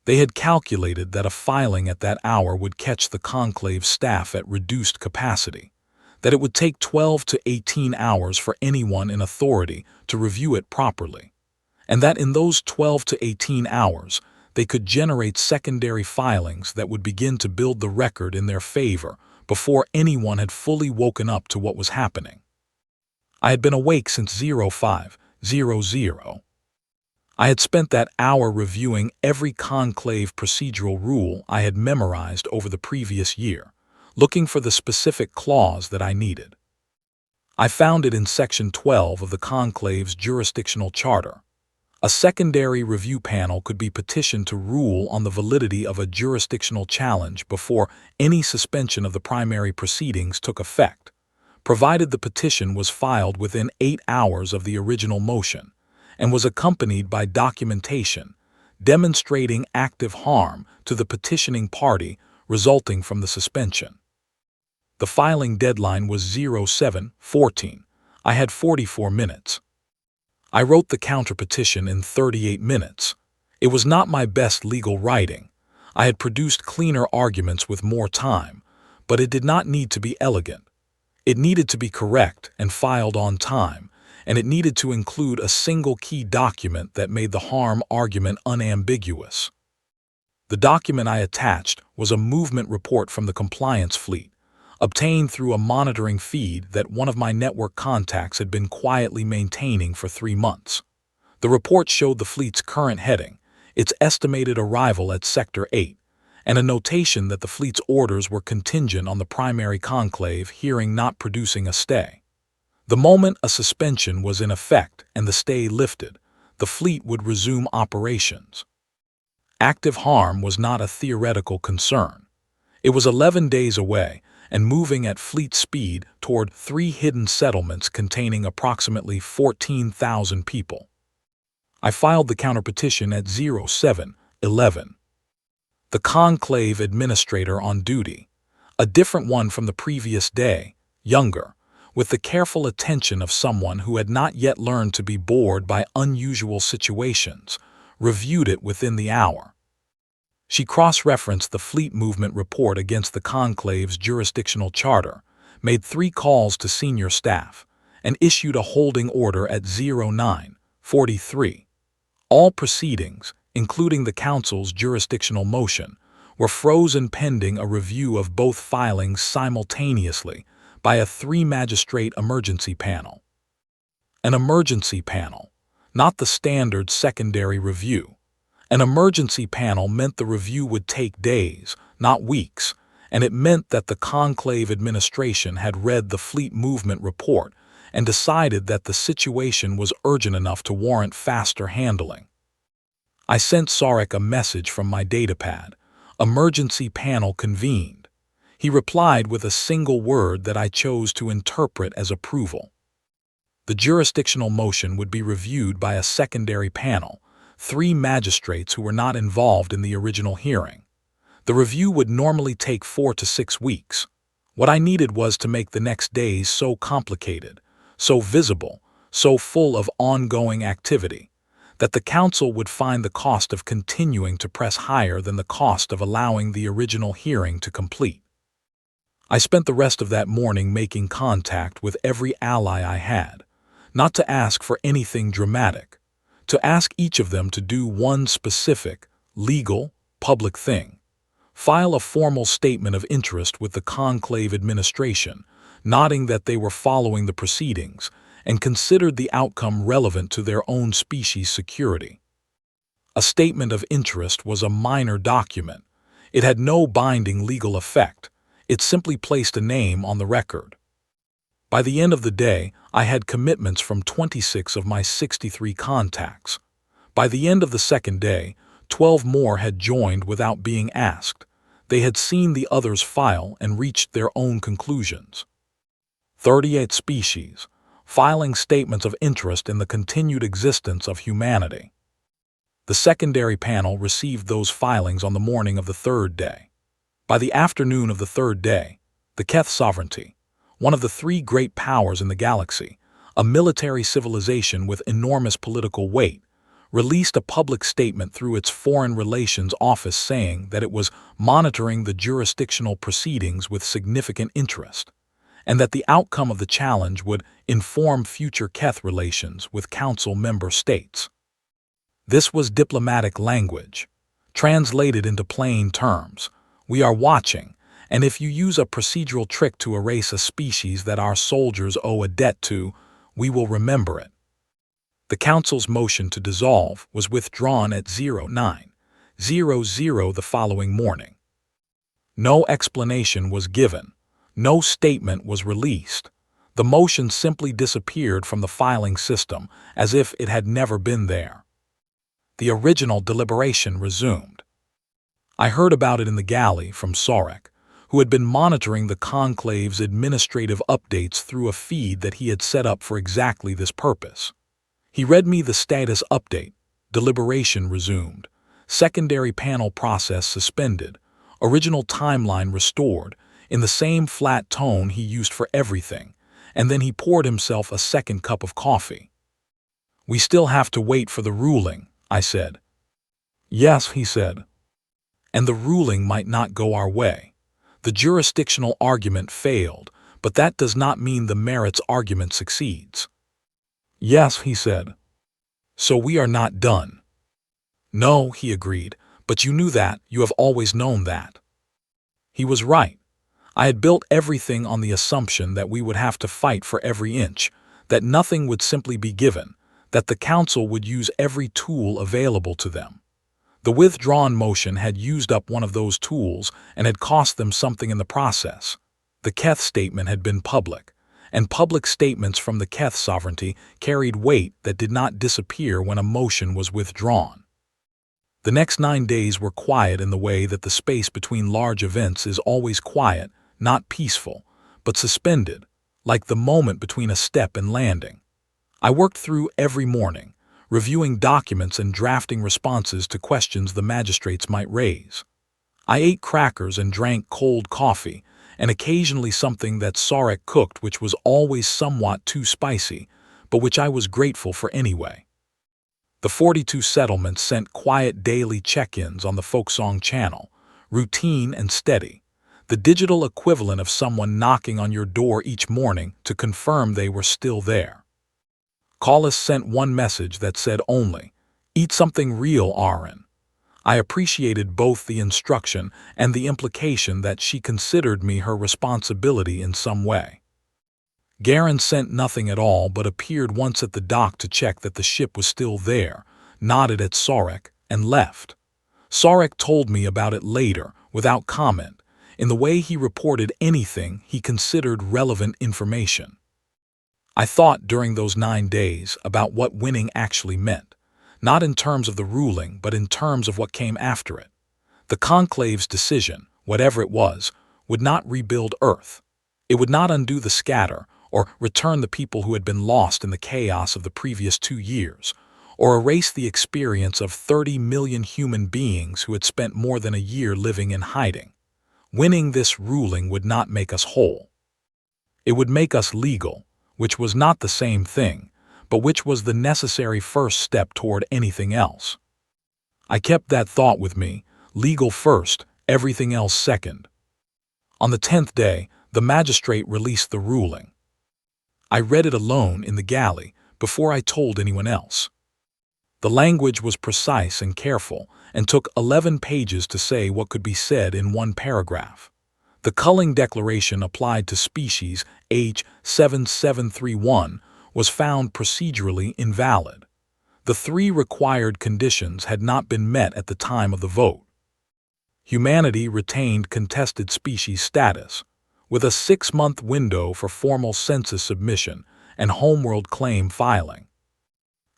They had calculated that a filing at that hour would catch the conclave staff at reduced capacity, that it would take 12 to 18 hours for anyone in authority to review it properly, and that in those 12 to 18 hours, they could generate secondary filings that would begin to build the record in their favor before anyone had fully woken up to what was happening. I had been awake since 05:00. I had spent that hour reviewing every conclave procedural rule I had memorized over the previous year, looking for the specific clause that I needed. I found it in Section 12 of the conclave's jurisdictional charter. A secondary review panel could be petitioned to rule on the validity of a jurisdictional challenge before any suspension of the primary proceedings took effect, provided the petition was filed within 8 hours of the original motion and was accompanied by documentation demonstrating active harm to the petitioning party resulting from the suspension. The filing deadline was 07:14. I had 44 minutes. I wrote the counterpetition in 38 minutes. It was not my best legal writing. I had produced cleaner arguments with more time, but it did not need to be elegant. It needed to be correct and filed on time, and it needed to include a single key document that made the harm argument unambiguous. The document I attached was a movement report from the compliance fleet, obtained through a monitoring feed that one of my network contacts had been quietly maintaining for 3 months. The report showed the fleet's current heading, its estimated arrival at Sector 8, and a notation that the fleet's orders were contingent on the primary conclave hearing not producing a stay. The moment a suspension was in effect and the stay lifted, the fleet would resume operations. Active harm was not a theoretical concern. It was 11 days away and moving at fleet speed toward 3 hidden settlements containing approximately 14,000 people. I filed the counterpetition at 07:11. The conclave administrator on duty, a different one from the previous day, younger, with the careful attention of someone who had not yet learned to be bored by unusual situations, reviewed it within the hour. She cross-referenced the fleet movement report against the conclave's jurisdictional charter, made 3 calls to senior staff, and issued a holding order at 09:43. All proceedings, including the council's jurisdictional motion, were frozen pending a review of both filings simultaneously by a 3-magistrate emergency panel. An emergency panel, not the standard secondary review. An emergency panel meant the review would take days, not weeks, and it meant that the conclave administration had read the fleet movement report and decided that the situation was urgent enough to warrant faster handling. I sent Sarek a message from my datapad. Emergency panel convened. He replied with a single word that I chose to interpret as approval. The jurisdictional motion would be reviewed by a secondary panel, 3 magistrates who were not involved in the original hearing. The review would normally take 4 to 6 weeks. What I needed was to make the next days so complicated, so visible, so full of ongoing activity, that the council would find the cost of continuing to press higher than the cost of allowing the original hearing to complete. I spent the rest of that morning making contact with every ally I had, not to ask for anything dramatic, to ask each of them to do one specific, legal, public thing. File a formal statement of interest with the conclave administration, noting that they were following the proceedings and considered the outcome relevant to their own species' security. A statement of interest was a minor document. It had no binding legal effect. It simply placed a name on the record. By the end of the day, I had commitments from 26 of my 63 contacts. By the end of the second day, 12 more had joined without being asked. They had seen the others file and reached their own conclusions. 38 species, filing statements of interest in the continued existence of humanity. The secondary panel received those filings on the morning of the third day. By the afternoon of the third day, the Keth sovereignty, one of the three great powers in the galaxy, a military civilization with enormous political weight, released a public statement through its Foreign Relations Office saying that it was monitoring the jurisdictional proceedings with significant interest, and that the outcome of the challenge would inform future Keth relations with Council member states. This was diplomatic language. Translated into plain terms, we are watching, and if you use a procedural trick to erase a species that our soldiers owe a debt to, we will remember it. The Council's motion to dissolve was withdrawn at 09:00 the following morning. No explanation was given. No statement was released. The motion simply disappeared from the filing system as if it had never been there. The original deliberation resumed. I heard about it in the galley from Sarek, who had been monitoring the conclave's administrative updates through a feed that he had set up for exactly this purpose. He read me the status update. Deliberation resumed. Secondary panel process suspended. Original timeline restored, in the same flat tone he used for everything, and then he poured himself a second cup of coffee. "We still have to wait for the ruling," I said. "Yes," he said. "And the ruling might not go our way. The jurisdictional argument failed, but that does not mean the merits argument succeeds." "Yes," he said. "So we are not done." "No," he agreed, "but you knew that, you have always known that." He was right. I had built everything on the assumption that we would have to fight for every inch, that nothing would simply be given, that the Council would use every tool available to them. The withdrawn motion had used up one of those tools and had cost them something in the process. The Keth statement had been public, and public statements from the Keth sovereignty carried weight that did not disappear when a motion was withdrawn. The next 9 days were quiet in the way that the space between large events is always quiet, not peaceful, but suspended, like the moment between a step and landing. I worked through every morning, reviewing documents and drafting responses to questions the magistrates might raise. I ate crackers and drank cold coffee, and occasionally something that Sarek cooked which was always somewhat too spicy, but which I was grateful for anyway. The 42 settlements sent quiet daily check-ins on the Folksong channel, routine and steady, the digital equivalent of someone knocking on your door each morning to confirm they were still there. Callis sent one message that said only, "Eat something real, Aaron." I appreciated both the instruction and the implication that she considered me her responsibility in some way. Garen sent nothing at all but appeared once at the dock to check that the ship was still there, nodded at Sarek, and left. Sarek told me about it later, without comment, in the way he reported anything he considered relevant information. I thought during those 9 days about what winning actually meant, not in terms of the ruling but in terms of what came after it. The Conclave's decision, whatever it was, would not rebuild Earth. It would not undo the scatter, or return the people who had been lost in the chaos of the previous 2 years, or erase the experience of 30 million human beings who had spent more than a year living in hiding. Winning this ruling would not make us whole. It would make us legal, which was not the same thing, but which was the necessary first step toward anything else. I kept that thought with me, legal first, everything else second. On the 10th day, the magistrate released the ruling. I read it alone in the galley before I told anyone else. The language was precise and careful, and took 11 pages to say what could be said in one paragraph. The culling declaration applied to species H7731 was found procedurally invalid. The three required conditions had not been met at the time of the vote. Humanity retained contested species status, with a 6-month window for formal census submission and homeworld claim filing.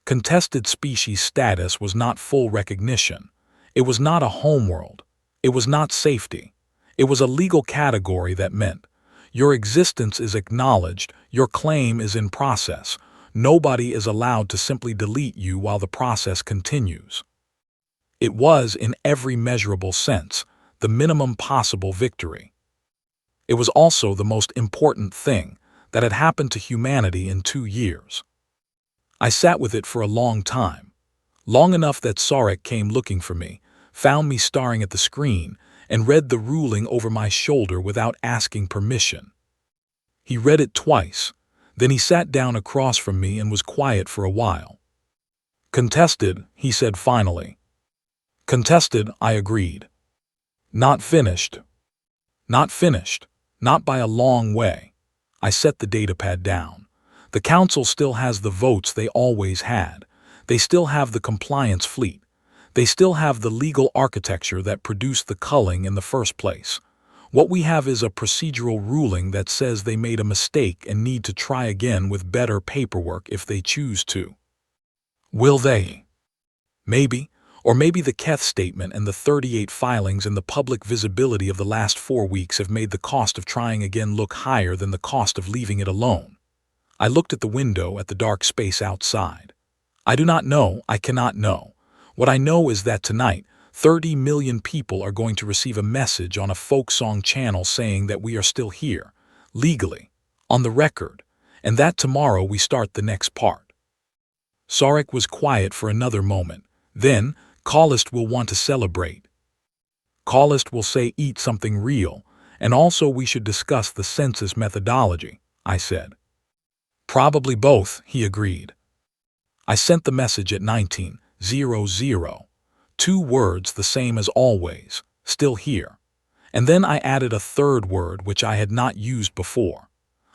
Contested species status was not full recognition. It was not a homeworld. It was not safety. It was a legal category that meant your existence is acknowledged, your claim is in process. Nobody is allowed to simply delete you while the process continues. It was, in every measurable sense, the minimum possible victory. It was also the most important thing that had happened to humanity in 2 years. I sat with it for a long time, long enough that Sarek came looking for me, found me staring at the screen, and read the ruling over my shoulder without asking permission. He read it twice, then he sat down across from me and was quiet for a while. "Contested," he said finally. "Contested," I agreed. "Not finished." "Not finished. Not by a long way." I set the datapad down. "The Council still has the votes they always had. They still have the compliance fleet. They still have the legal architecture that produced the culling in the first place. What we have is a procedural ruling that says they made a mistake and need to try again with better paperwork if they choose to." Will they? Maybe. Or maybe the Keth statement and the 38 filings and the public visibility of the last 4 weeks have made the cost of trying again look higher than the cost of leaving it alone. I looked at the window at the dark space outside. I do not know, I cannot know. What I know is that tonight, 30 million people are going to receive a message on a folk song channel saying that we are still here, legally, on the record, and that tomorrow we start the next part. Sarek was quiet for another moment. Then, Callist will want to celebrate. Callist will say eat something real, and also we should discuss the census methodology, I said. Probably both, he agreed. I sent the message at 19:00. 2 words the same as always, still here. And then I added a third word which I had not used before.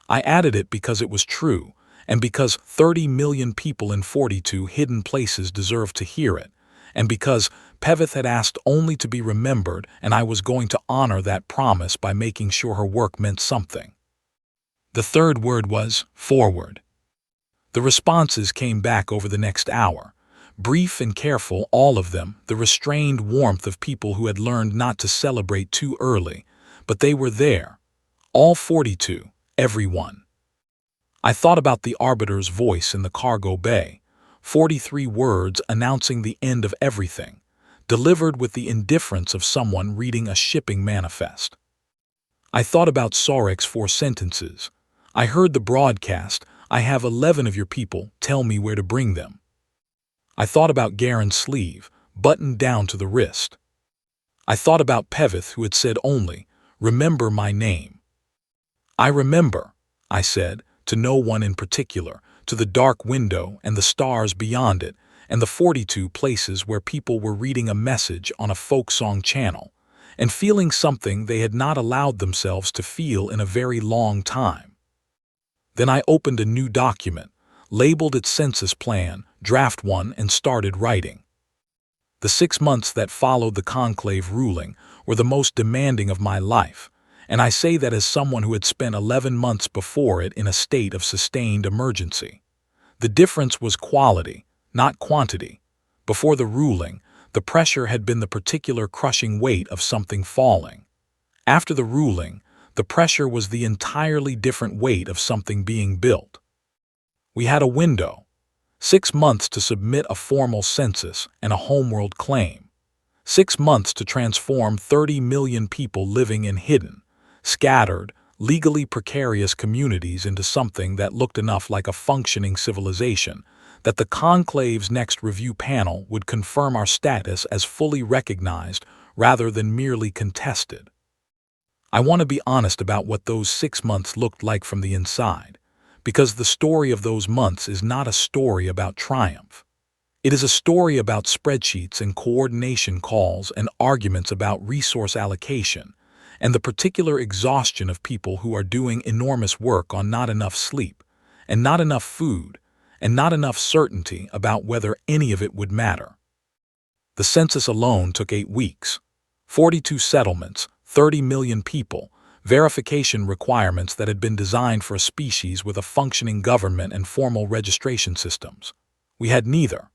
I added it because it was true, and because 30 million people in 42 hidden places deserved to hear it, and because Pevith had asked only to be remembered and I was going to honor that promise by making sure her work meant something. The third word was forward. The responses came back over the next hour. Brief and careful, all of them, the restrained warmth of people who had learned not to celebrate too early, but they were there. All 42, every one. I thought about the arbiter's voice in the cargo bay, 43 words announcing the end of everything, delivered with the indifference of someone reading a shipping manifest. I thought about Sarek's 4 sentences. I heard the broadcast, "I have 11 of your people, tell me where to bring them." I thought about Garen's sleeve, buttoned down to the wrist. I thought about Pevith, who had said only, "Remember my name." "I remember," I said, to no one in particular, to the dark window and the stars beyond it, and the 42 places where people were reading a message on a folk song channel, and feeling something they had not allowed themselves to feel in a very long time. Then I opened a new document, labeled it Census Plan, Draft 1, and started writing. The 6 months that followed the conclave ruling were the most demanding of my life, and I say that as someone who had spent 11 months before it in a state of sustained emergency. The difference was quality, not quantity. Before the ruling, the pressure had been the particular crushing weight of something falling. After the ruling, the pressure was the entirely different weight of something being built. We had a window, 6 months to submit a formal census and a homeworld claim, 6 months to transform 30 million people living in hidden, scattered, legally precarious communities into something that looked enough like a functioning civilization that the conclave's next review panel would confirm our status as fully recognized rather than merely contested. I want to be honest about what those 6 months looked like from the inside, because the story of those months is not a story about triumph. It is a story about spreadsheets and coordination calls and arguments about resource allocation, and the particular exhaustion of people who are doing enormous work on not enough sleep, and not enough food, and not enough certainty about whether any of it would matter. The census alone took 8 weeks. 42 settlements, 30 million people, verification requirements that had been designed for a species with a functioning government and formal registration systems. We had neither.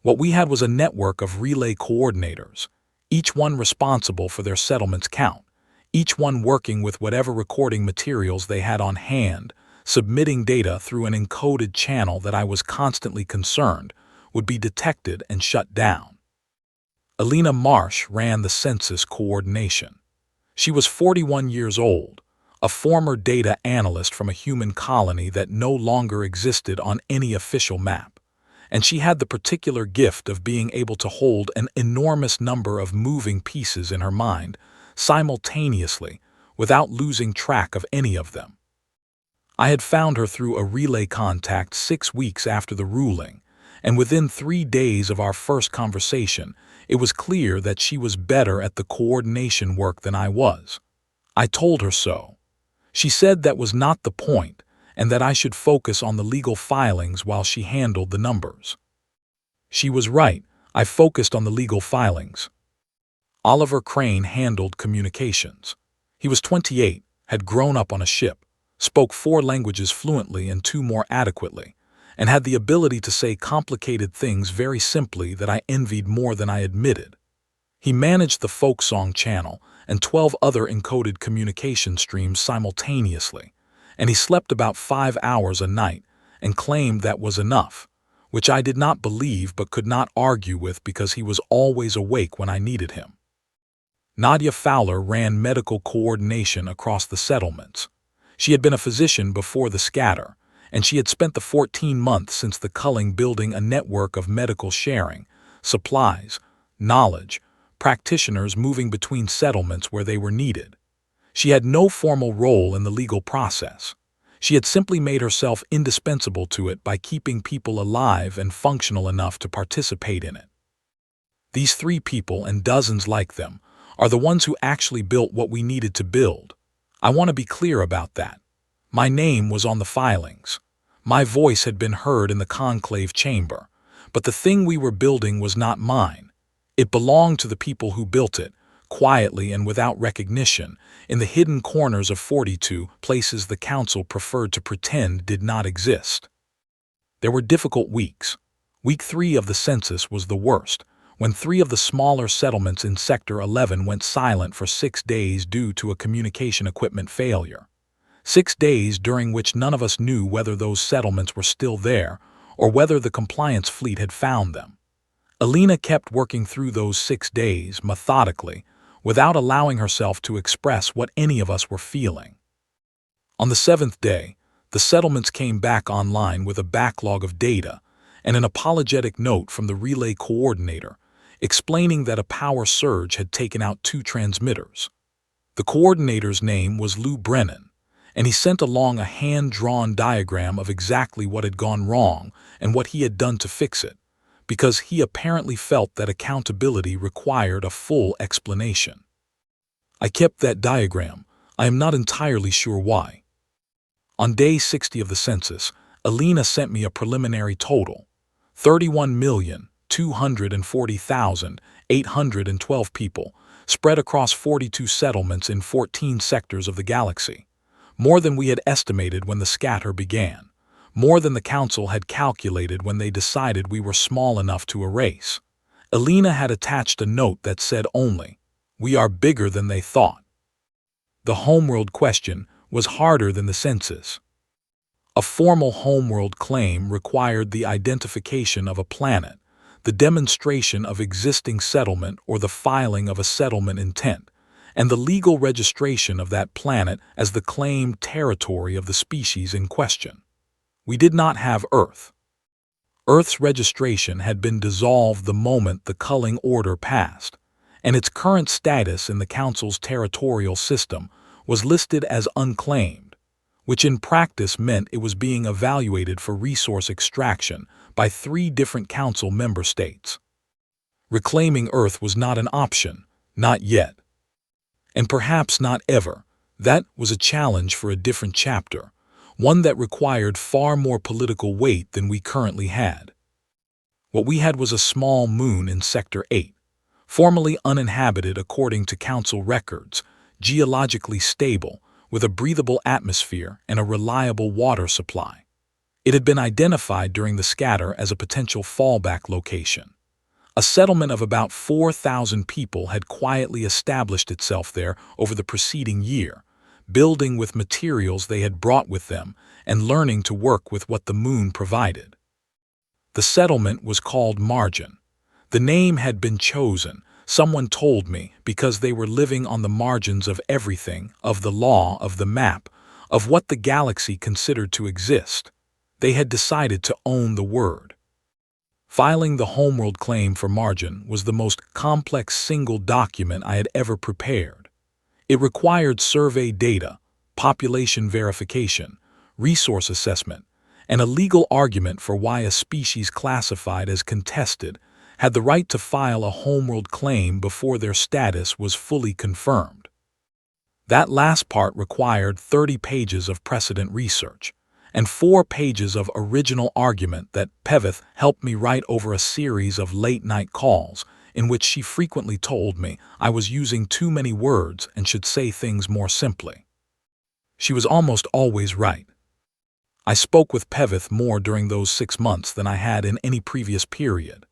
What we had was a network of relay coordinators, each one responsible for their settlement's count, each one working with whatever recording materials they had on hand, submitting data through an encoded channel that I was constantly concerned would be detected and shut down. Alina Marsh ran the census coordination. She was 41 years old, a former data analyst from a human colony that no longer existed on any official map, and she had the particular gift of being able to hold an enormous number of moving pieces in her mind simultaneously without losing track of any of them. I had found her through a relay contact 6 weeks after the ruling, and within 3 days of our first conversation, it was clear that she was better at the coordination work than I was. I told her so. She said that was not the point, and that I should focus on the legal filings while she handled the numbers. She was right. I focused on the legal filings. Oliver Crane handled communications. He was 28, had grown up on a ship, spoke 4 languages fluently and 2 more adequately, and had the ability to say complicated things very simply that I envied more than I admitted. He managed the folk song channel and 12 other encoded communication streams simultaneously, and he slept about 5 hours a night and claimed that was enough, which I did not believe but could not argue with because he was always awake when I needed him. Nadia Fowler ran medical coordination across the settlements. She had been a physician before the scatter, and she had spent the 14 months since the culling building a network of medical sharing, supplies, knowledge, practitioners moving between settlements where they were needed. She had no formal role in the legal process. She had simply made herself indispensable to it by keeping people alive and functional enough to participate in it. These 3 people and dozens like them are the ones who actually built what we needed to build. I want to be clear about that. My name was on the filings. My voice had been heard in the conclave chamber, but the thing we were building was not mine. It belonged to the people who built it, quietly and without recognition, in the hidden corners of 42 places the council preferred to pretend did not exist. There were difficult weeks. Week 3 of the census was the worst, when 3 of the smaller settlements in Sector 11 went silent for 6 days due to a communication equipment failure. 6 days during which none of us knew whether those settlements were still there or whether the compliance fleet had found them. Alina kept working through those 6 days methodically, without allowing herself to express what any of us were feeling. On the 7th day, the settlements came back online with a backlog of data and an apologetic note from the relay coordinator explaining that a power surge had taken out 2 transmitters. The coordinator's name was Lou Brennan, and he sent along a hand-drawn diagram of exactly what had gone wrong and what he had done to fix it, because he apparently felt that accountability required a full explanation. I kept that diagram. I am not entirely sure why. On day 60 of the census, Alina sent me a preliminary total: 31,240,812 people, spread across 42 settlements in 14 sectors of the galaxy. More than we had estimated when the scatter began. More than the council had calculated when they decided we were small enough to erase. Alina had attached a note that said only, "We are bigger than they thought." The homeworld question was harder than the census. A formal homeworld claim required the identification of a planet, the demonstration of existing settlement or the filing of a settlement intent, and the legal registration of that planet as the claimed territory of the species in question. We did not have Earth. Earth's registration had been dissolved the moment the culling order passed, and its current status in the Council's territorial system was listed as unclaimed, which in practice meant it was being evaluated for resource extraction by 3 different Council member states. Reclaiming Earth was not an option, not yet. And perhaps not ever. That was a challenge for a different chapter, one that required far more political weight than we currently had. What we had was a small moon in Sector 8, formerly uninhabited according to council records, geologically stable, with a breathable atmosphere and a reliable water supply. It had been identified during the scatter as a potential fallback location. A settlement of about 4,000 people had quietly established itself there over the preceding year, building with materials they had brought with them and learning to work with what the moon provided. The settlement was called Margin. The name had been chosen, someone told me, because they were living on the margins of everything, of the law, of the map, of what the galaxy considered to exist. They had decided to own the word. Filing the homeworld claim for Margin was the most complex single document I had ever prepared. It required survey data, population verification, resource assessment, and a legal argument for why a species classified as contested had the right to file a homeworld claim before their status was fully confirmed. That last part required 30 pages of precedent research and 4 pages of original argument that Pevith helped me write over a series of late-night calls in which she frequently told me I was using too many words and should say things more simply. She was almost always right. I spoke with Pevith more during those 6 months than I had in any previous period.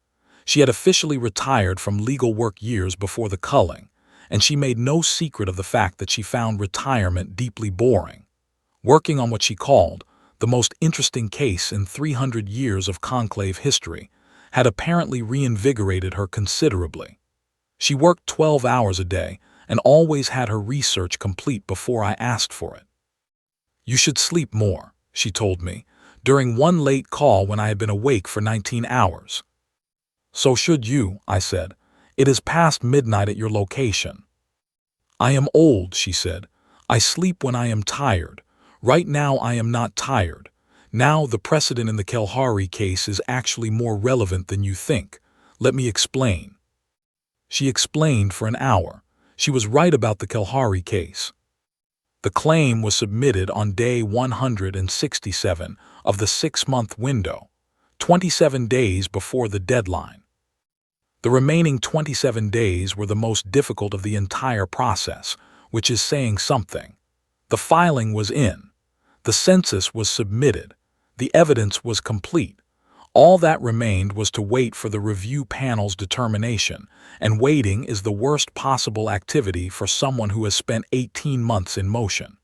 She had officially retired from legal work years before the culling, and she made no secret of the fact that she found retirement deeply boring. Working on what she called the most interesting case in 300 years of conclave history had apparently reinvigorated her considerably. She worked 12 hours a day and always had her research complete before I asked for it. "You should sleep more," she told me, during one late call when I had been awake for 19 hours. "So should you," I said. "It is past midnight at your location." "I am old," she said. "I sleep when I am tired. Right now I am not tired. Now the precedent in the Kelhari case is actually more relevant than you think. Let me explain." She explained for an hour. She was right about the Kelhari case. The claim was submitted on day 167 of the 6-month window, 27 days before the deadline. The remaining 27 days were the most difficult of the entire process, which is saying something. The filing was in. The census was submitted. The evidence was complete. All that remained was to wait for the review panel's determination, and waiting is the worst possible activity for someone who has spent 18 months in motion.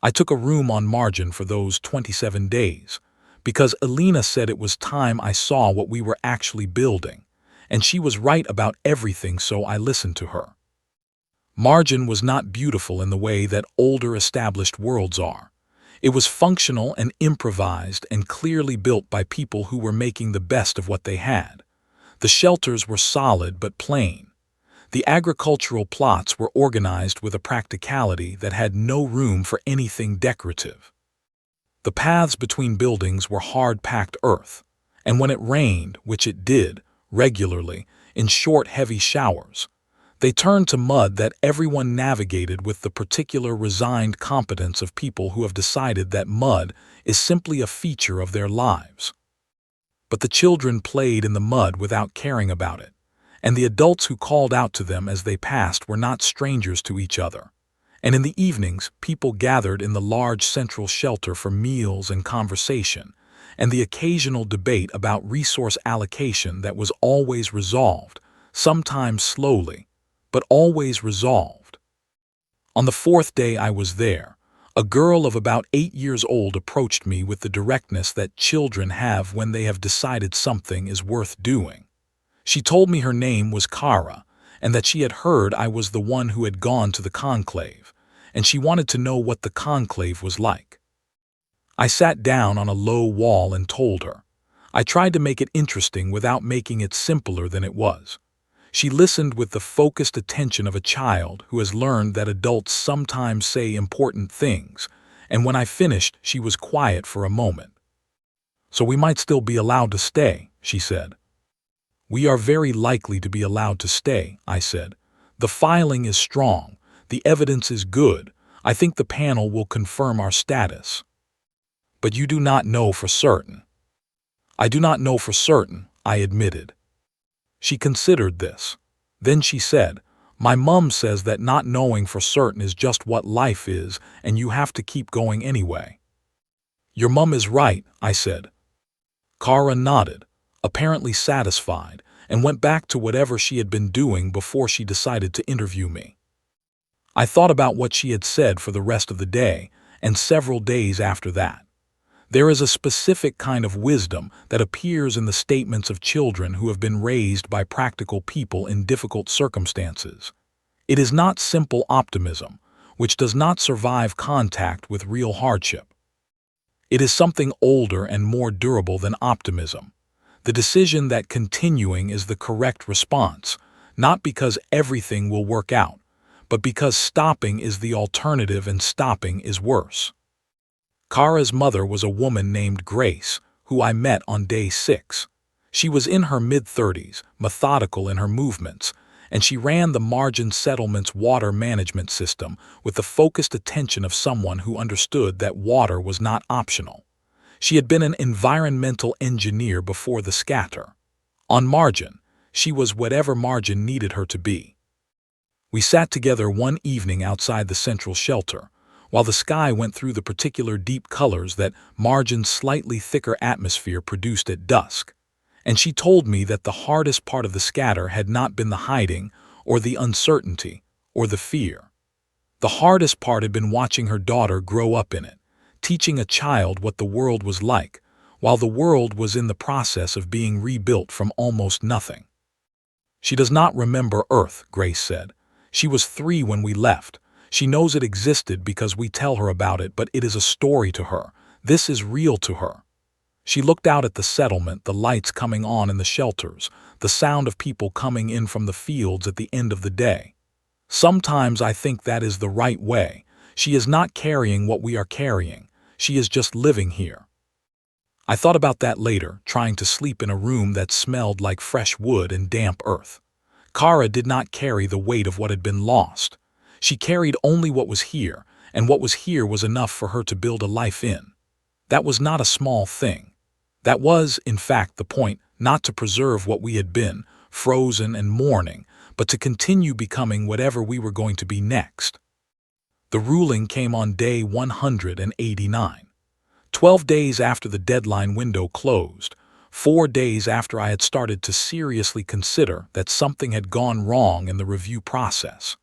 I took a room on Margin for those 27 days, because Elena said it was time I saw what we were actually building, and she was right about everything, so I listened to her. Margin was not beautiful in the way that older established worlds are. It was functional and improvised and clearly built by people who were making the best of what they had. The shelters were solid but plain. The agricultural plots were organized with a practicality that had no room for anything decorative. The paths between buildings were hard-packed earth, and when it rained, which it did, regularly, in short, heavy showers, they turned to mud that everyone navigated with the particular resigned competence of people who have decided that mud is simply a feature of their lives. But the children played in the mud without caring about it, and the adults who called out to them as they passed were not strangers to each other. And in the evenings, people gathered in the large central shelter for meals and conversation, and the occasional debate about resource allocation that was always resolved, sometimes slowly, but always resolved. On the 4th day I was there, a girl of about 8 years old approached me with the directness that children have when they have decided something is worth doing. She told me her name was Kara, and that she had heard I was the one who had gone to the conclave, and she wanted to know what the conclave was like. I sat down on a low wall and told her. I tried to make it interesting without making it simpler than it was. She listened with the focused attention of a child who has learned that adults sometimes say important things, and when I finished, she was quiet for a moment. "So we might still be allowed to stay," she said. "We are very likely to be allowed to stay," I said. "The filing is strong. The evidence is good. I think the panel will confirm our status." But you do not know for certain. I do not know for certain, I admitted. She considered this. Then she said, my mum says that not knowing for certain is just what life is, and you have to keep going anyway. Your mum is right, I said. Kara nodded, apparently satisfied, and went back to whatever she had been doing before she decided to interview me. I thought about what she had said for the rest of the day, and several days after that. There is a specific kind of wisdom that appears in the statements of children who have been raised by practical people in difficult circumstances. It is not simple optimism, which does not survive contact with real hardship. It is something older and more durable than optimism. The decision that continuing is the correct response, not because everything will work out, but because stopping is the alternative and stopping is worse. Kara's mother was a woman named Grace, who I met on day 6. She was in her mid-30s, methodical in her movements, and she ran the Margin Settlement's water management system with the focused attention of someone who understood that water was not optional. She had been an environmental engineer before the scatter. On Margin, she was whatever Margin needed her to be. We sat together one evening outside the central shelter, while the sky went through the particular deep colors that Margin's slightly thicker atmosphere produced at dusk, and she told me that the hardest part of the scatter had not been the hiding, or the uncertainty, or the fear. The hardest part had been watching her daughter grow up in it, teaching a child what the world was like, while the world was in the process of being rebuilt from almost nothing. She does not remember Earth, Grace said. She was 3 when we left. She knows it existed because we tell her about it, but it is a story to her. This is real to her. She looked out at the settlement, the lights coming on in the shelters, the sound of people coming in from the fields at the end of the day. Sometimes I think that is the right way. She is not carrying what we are carrying. She is just living here. I thought about that later, trying to sleep in a room that smelled like fresh wood and damp earth. Kara did not carry the weight of what had been lost. She carried only what was here, and what was here was enough for her to build a life in. That was not a small thing. That was, in fact, the point, not to preserve what we had been, frozen and mourning, but to continue becoming whatever we were going to be next. The ruling came on day 189. 12 days after the deadline window closed, 4 days after I had started to seriously consider that something had gone wrong in the review process.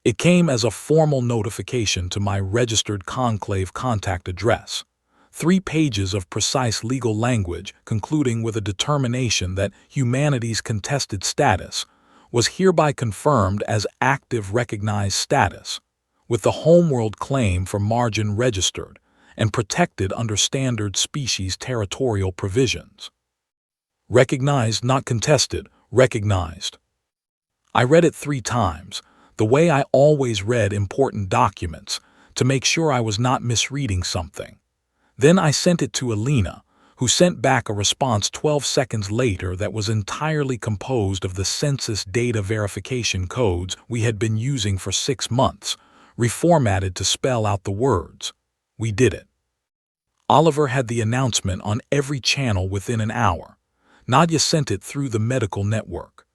It came as a formal notification to my registered conclave contact address. 3 pages of precise legal language concluding with a determination that humanity's contested status was hereby confirmed as active recognized status, with the homeworld claim for Margin registered and protected under standard species territorial provisions. Recognized, not contested, recognized. I read it 3 times, the way I always read important documents, to make sure I was not misreading something. Then I sent it to Alina, who sent back a response 12 seconds later that was entirely composed of the census data verification codes we had been using for 6 months, reformatted to spell out the words. We did it. Oliver had the announcement on every channel within an hour. Nadia sent it through the medical network.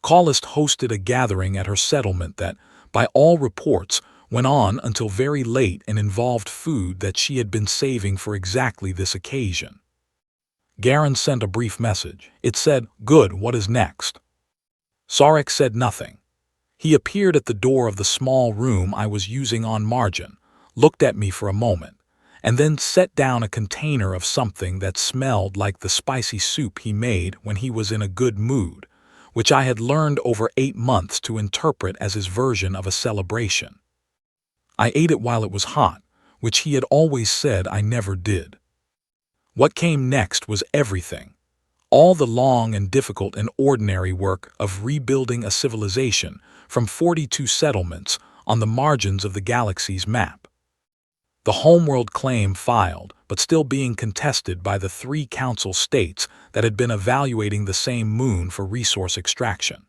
Callist hosted a gathering at her settlement that, by all reports, went on until very late and involved food that she had been saving for exactly this occasion. Garen sent a brief message. It said, "Good, what is next?" Sarek said nothing. He appeared at the door of the small room I was using on Margin, looked at me for a moment, and then set down a container of something that smelled like the spicy soup he made when he was in a good mood, which I had learned over 8 months to interpret as his version of a celebration. I ate it while it was hot, which he had always said I never did. What came next was everything. All the long and difficult and ordinary work of rebuilding a civilization from 42 settlements on the margins of the galaxy's map. The homeworld claim filed, but still being contested by the 3 council states that had been evaluating the same moon for resource extraction.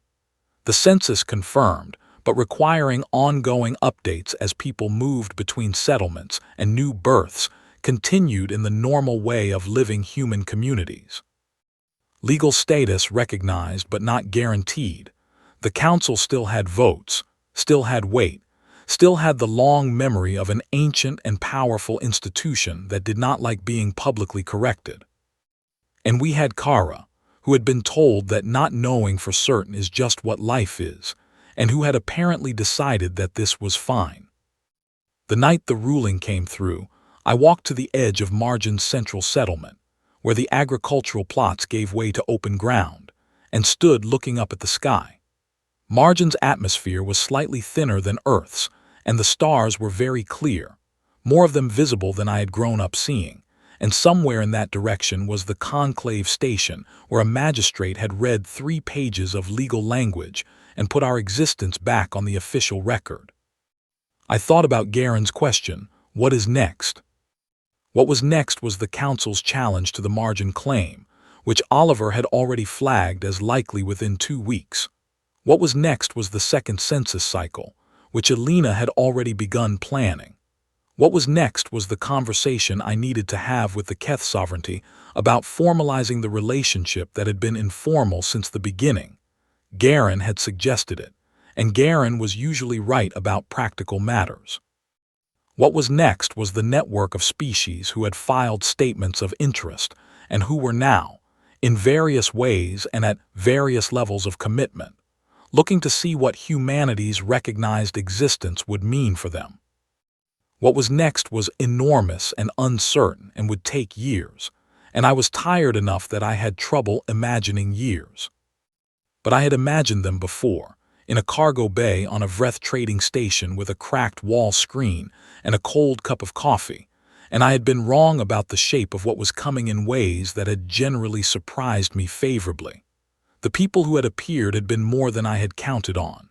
The census confirmed, but requiring ongoing updates as people moved between settlements and new births continued in the normal way of living human communities. Legal status recognized but not guaranteed. The council still had votes, still had weight, still had the long memory of an ancient and powerful institution that did not like being publicly corrected. And we had Kara, who had been told that not knowing for certain is just what life is, and who had apparently decided that this was fine. The night the ruling came through, I walked to the edge of Margin's central settlement, where the agricultural plots gave way to open ground, and stood looking up at the sky. Margin's atmosphere was slightly thinner than Earth's, and the stars were very clear, more of them visible than I had grown up seeing, and somewhere in that direction was the conclave station where a magistrate had read 3 pages of legal language and put our existence back on the official record. I thought about Garen's question, what is next? What was next was the council's challenge to the Margin claim, which Oliver had already flagged as likely within 2 weeks. What was next was the second census cycle, which Alina had already begun planning. What was next was the conversation I needed to have with the Keth sovereignty about formalizing the relationship that had been informal since the beginning. Garen had suggested it, and Garen was usually right about practical matters. What was next was the network of species who had filed statements of interest and who were now, in various ways and at various levels of commitment, looking to see what humanity's recognized existence would mean for them. What was next was enormous and uncertain and would take years, and I was tired enough that I had trouble imagining years. But I had imagined them before, in a cargo bay on a Vreth trading station with a cracked wall screen and a cold cup of coffee, and I had been wrong about the shape of what was coming in ways that had generally surprised me favorably. The people who had appeared had been more than I had counted on.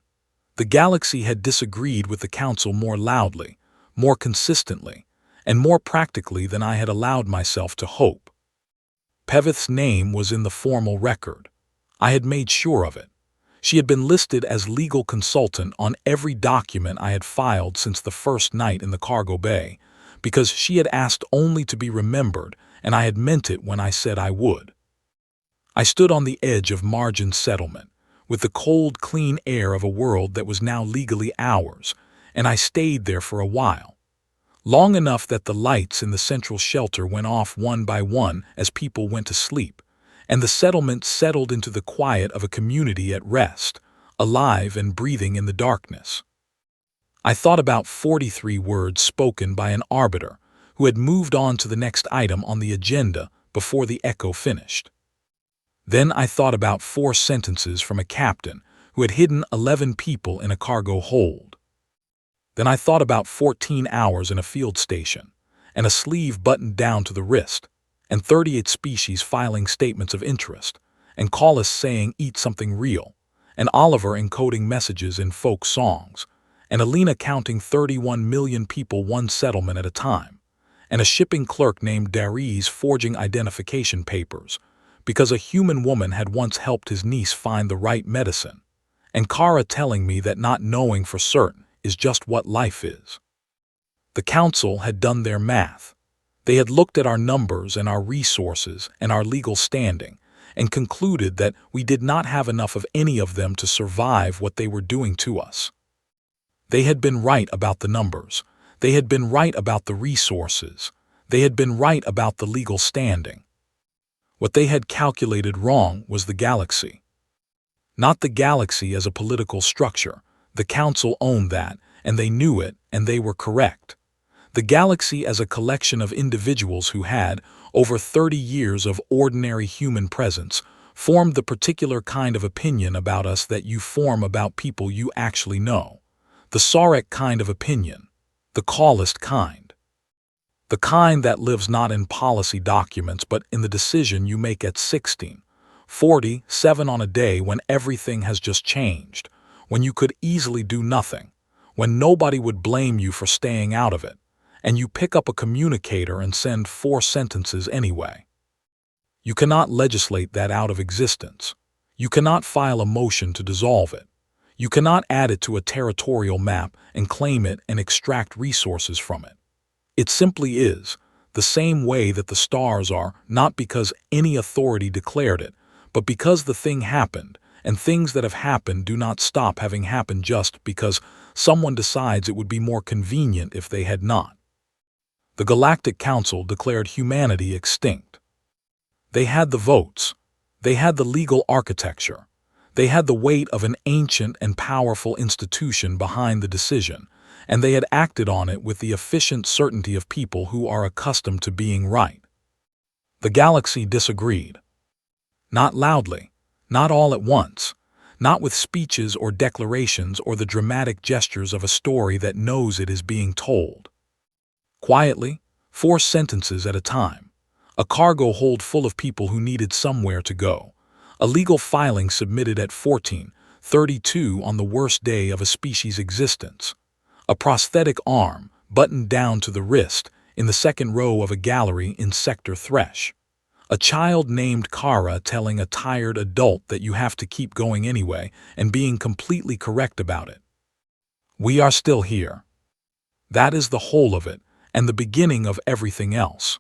The galaxy had disagreed with the council more loudly, more consistently, and more practically than I had allowed myself to hope. Pevith's name was in the formal record. I had made sure of it. She had been listed as legal consultant on every document I had filed since the first night in the cargo bay, because she had asked only to be remembered, and I had meant it when I said I would. I stood on the edge of Margin's settlement, with the cold, clean air of a world that was now legally ours, and I stayed there for a while. Long enough that the lights in the central shelter went off one by one as people went to sleep, and the settlement settled into the quiet of a community at rest, alive and breathing in the darkness. I thought about 43 words spoken by an arbiter who had moved on to the next item on the agenda before the echo finished. Then I thought about 4 sentences from a captain who had hidden 11 people in a cargo hold. Then I thought about 14 hours in a field station, and a sleeve buttoned down to the wrist, and 38 species filing statements of interest, and Collis saying eat something real, and Oliver encoding messages in folk songs, and Alina counting 31 million people one settlement at a time, and a shipping clerk named Dariz forging identification papers, because a human woman had once helped his niece find the right medicine, and Kara telling me that not knowing for certain is just what life is. The council had done their math. They had looked at our numbers and our resources and our legal standing and concluded that we did not have enough of any of them to survive what they were doing to us. They had been right about the numbers. They had been right about the resources. They had been right about the legal standing. What they had calculated wrong was the galaxy. Not the galaxy as a political structure. The council owned that, and they knew it, and they were correct. The galaxy as a collection of individuals who had, over 30 years of ordinary human presence, formed the particular kind of opinion about us that you form about people you actually know. The Sarek kind of opinion. The callist kind. The kind that lives not in policy documents but in the decision you make at 16, 40, 7 on a day when everything has just changed, when you could easily do nothing, when nobody would blame you for staying out of it, and you pick up a communicator and send 4 sentences anyway. You cannot legislate that out of existence. You cannot file a motion to dissolve it. You cannot add it to a territorial map and claim it and extract resources from it. It simply is. the same way that the stars are, not because any authority declared it, but because the thing happened, and things that have happened do not stop having happened just because someone decides it would be more convenient if they had not. The Galactic Council declared humanity extinct. They had the votes. They had the legal architecture. They had the weight of an ancient and powerful institution behind the decision, and they had acted on it with the efficient certainty of people who are accustomed to being right. The galaxy disagreed. Not loudly, not all at once, not with speeches or declarations or the dramatic gestures of a story that knows it is being told. Quietly, 4 sentences at a time. A cargo hold full of people who needed somewhere to go. A legal filing submitted at 14:32 on the worst day of a species' existence. A prosthetic arm, buttoned down to the wrist, in the second row of a gallery in Sector Thresh. A child named Kara telling a tired adult that you have to keep going anyway and being completely correct about it. We are still here. That is the whole of it, and the beginning of everything else.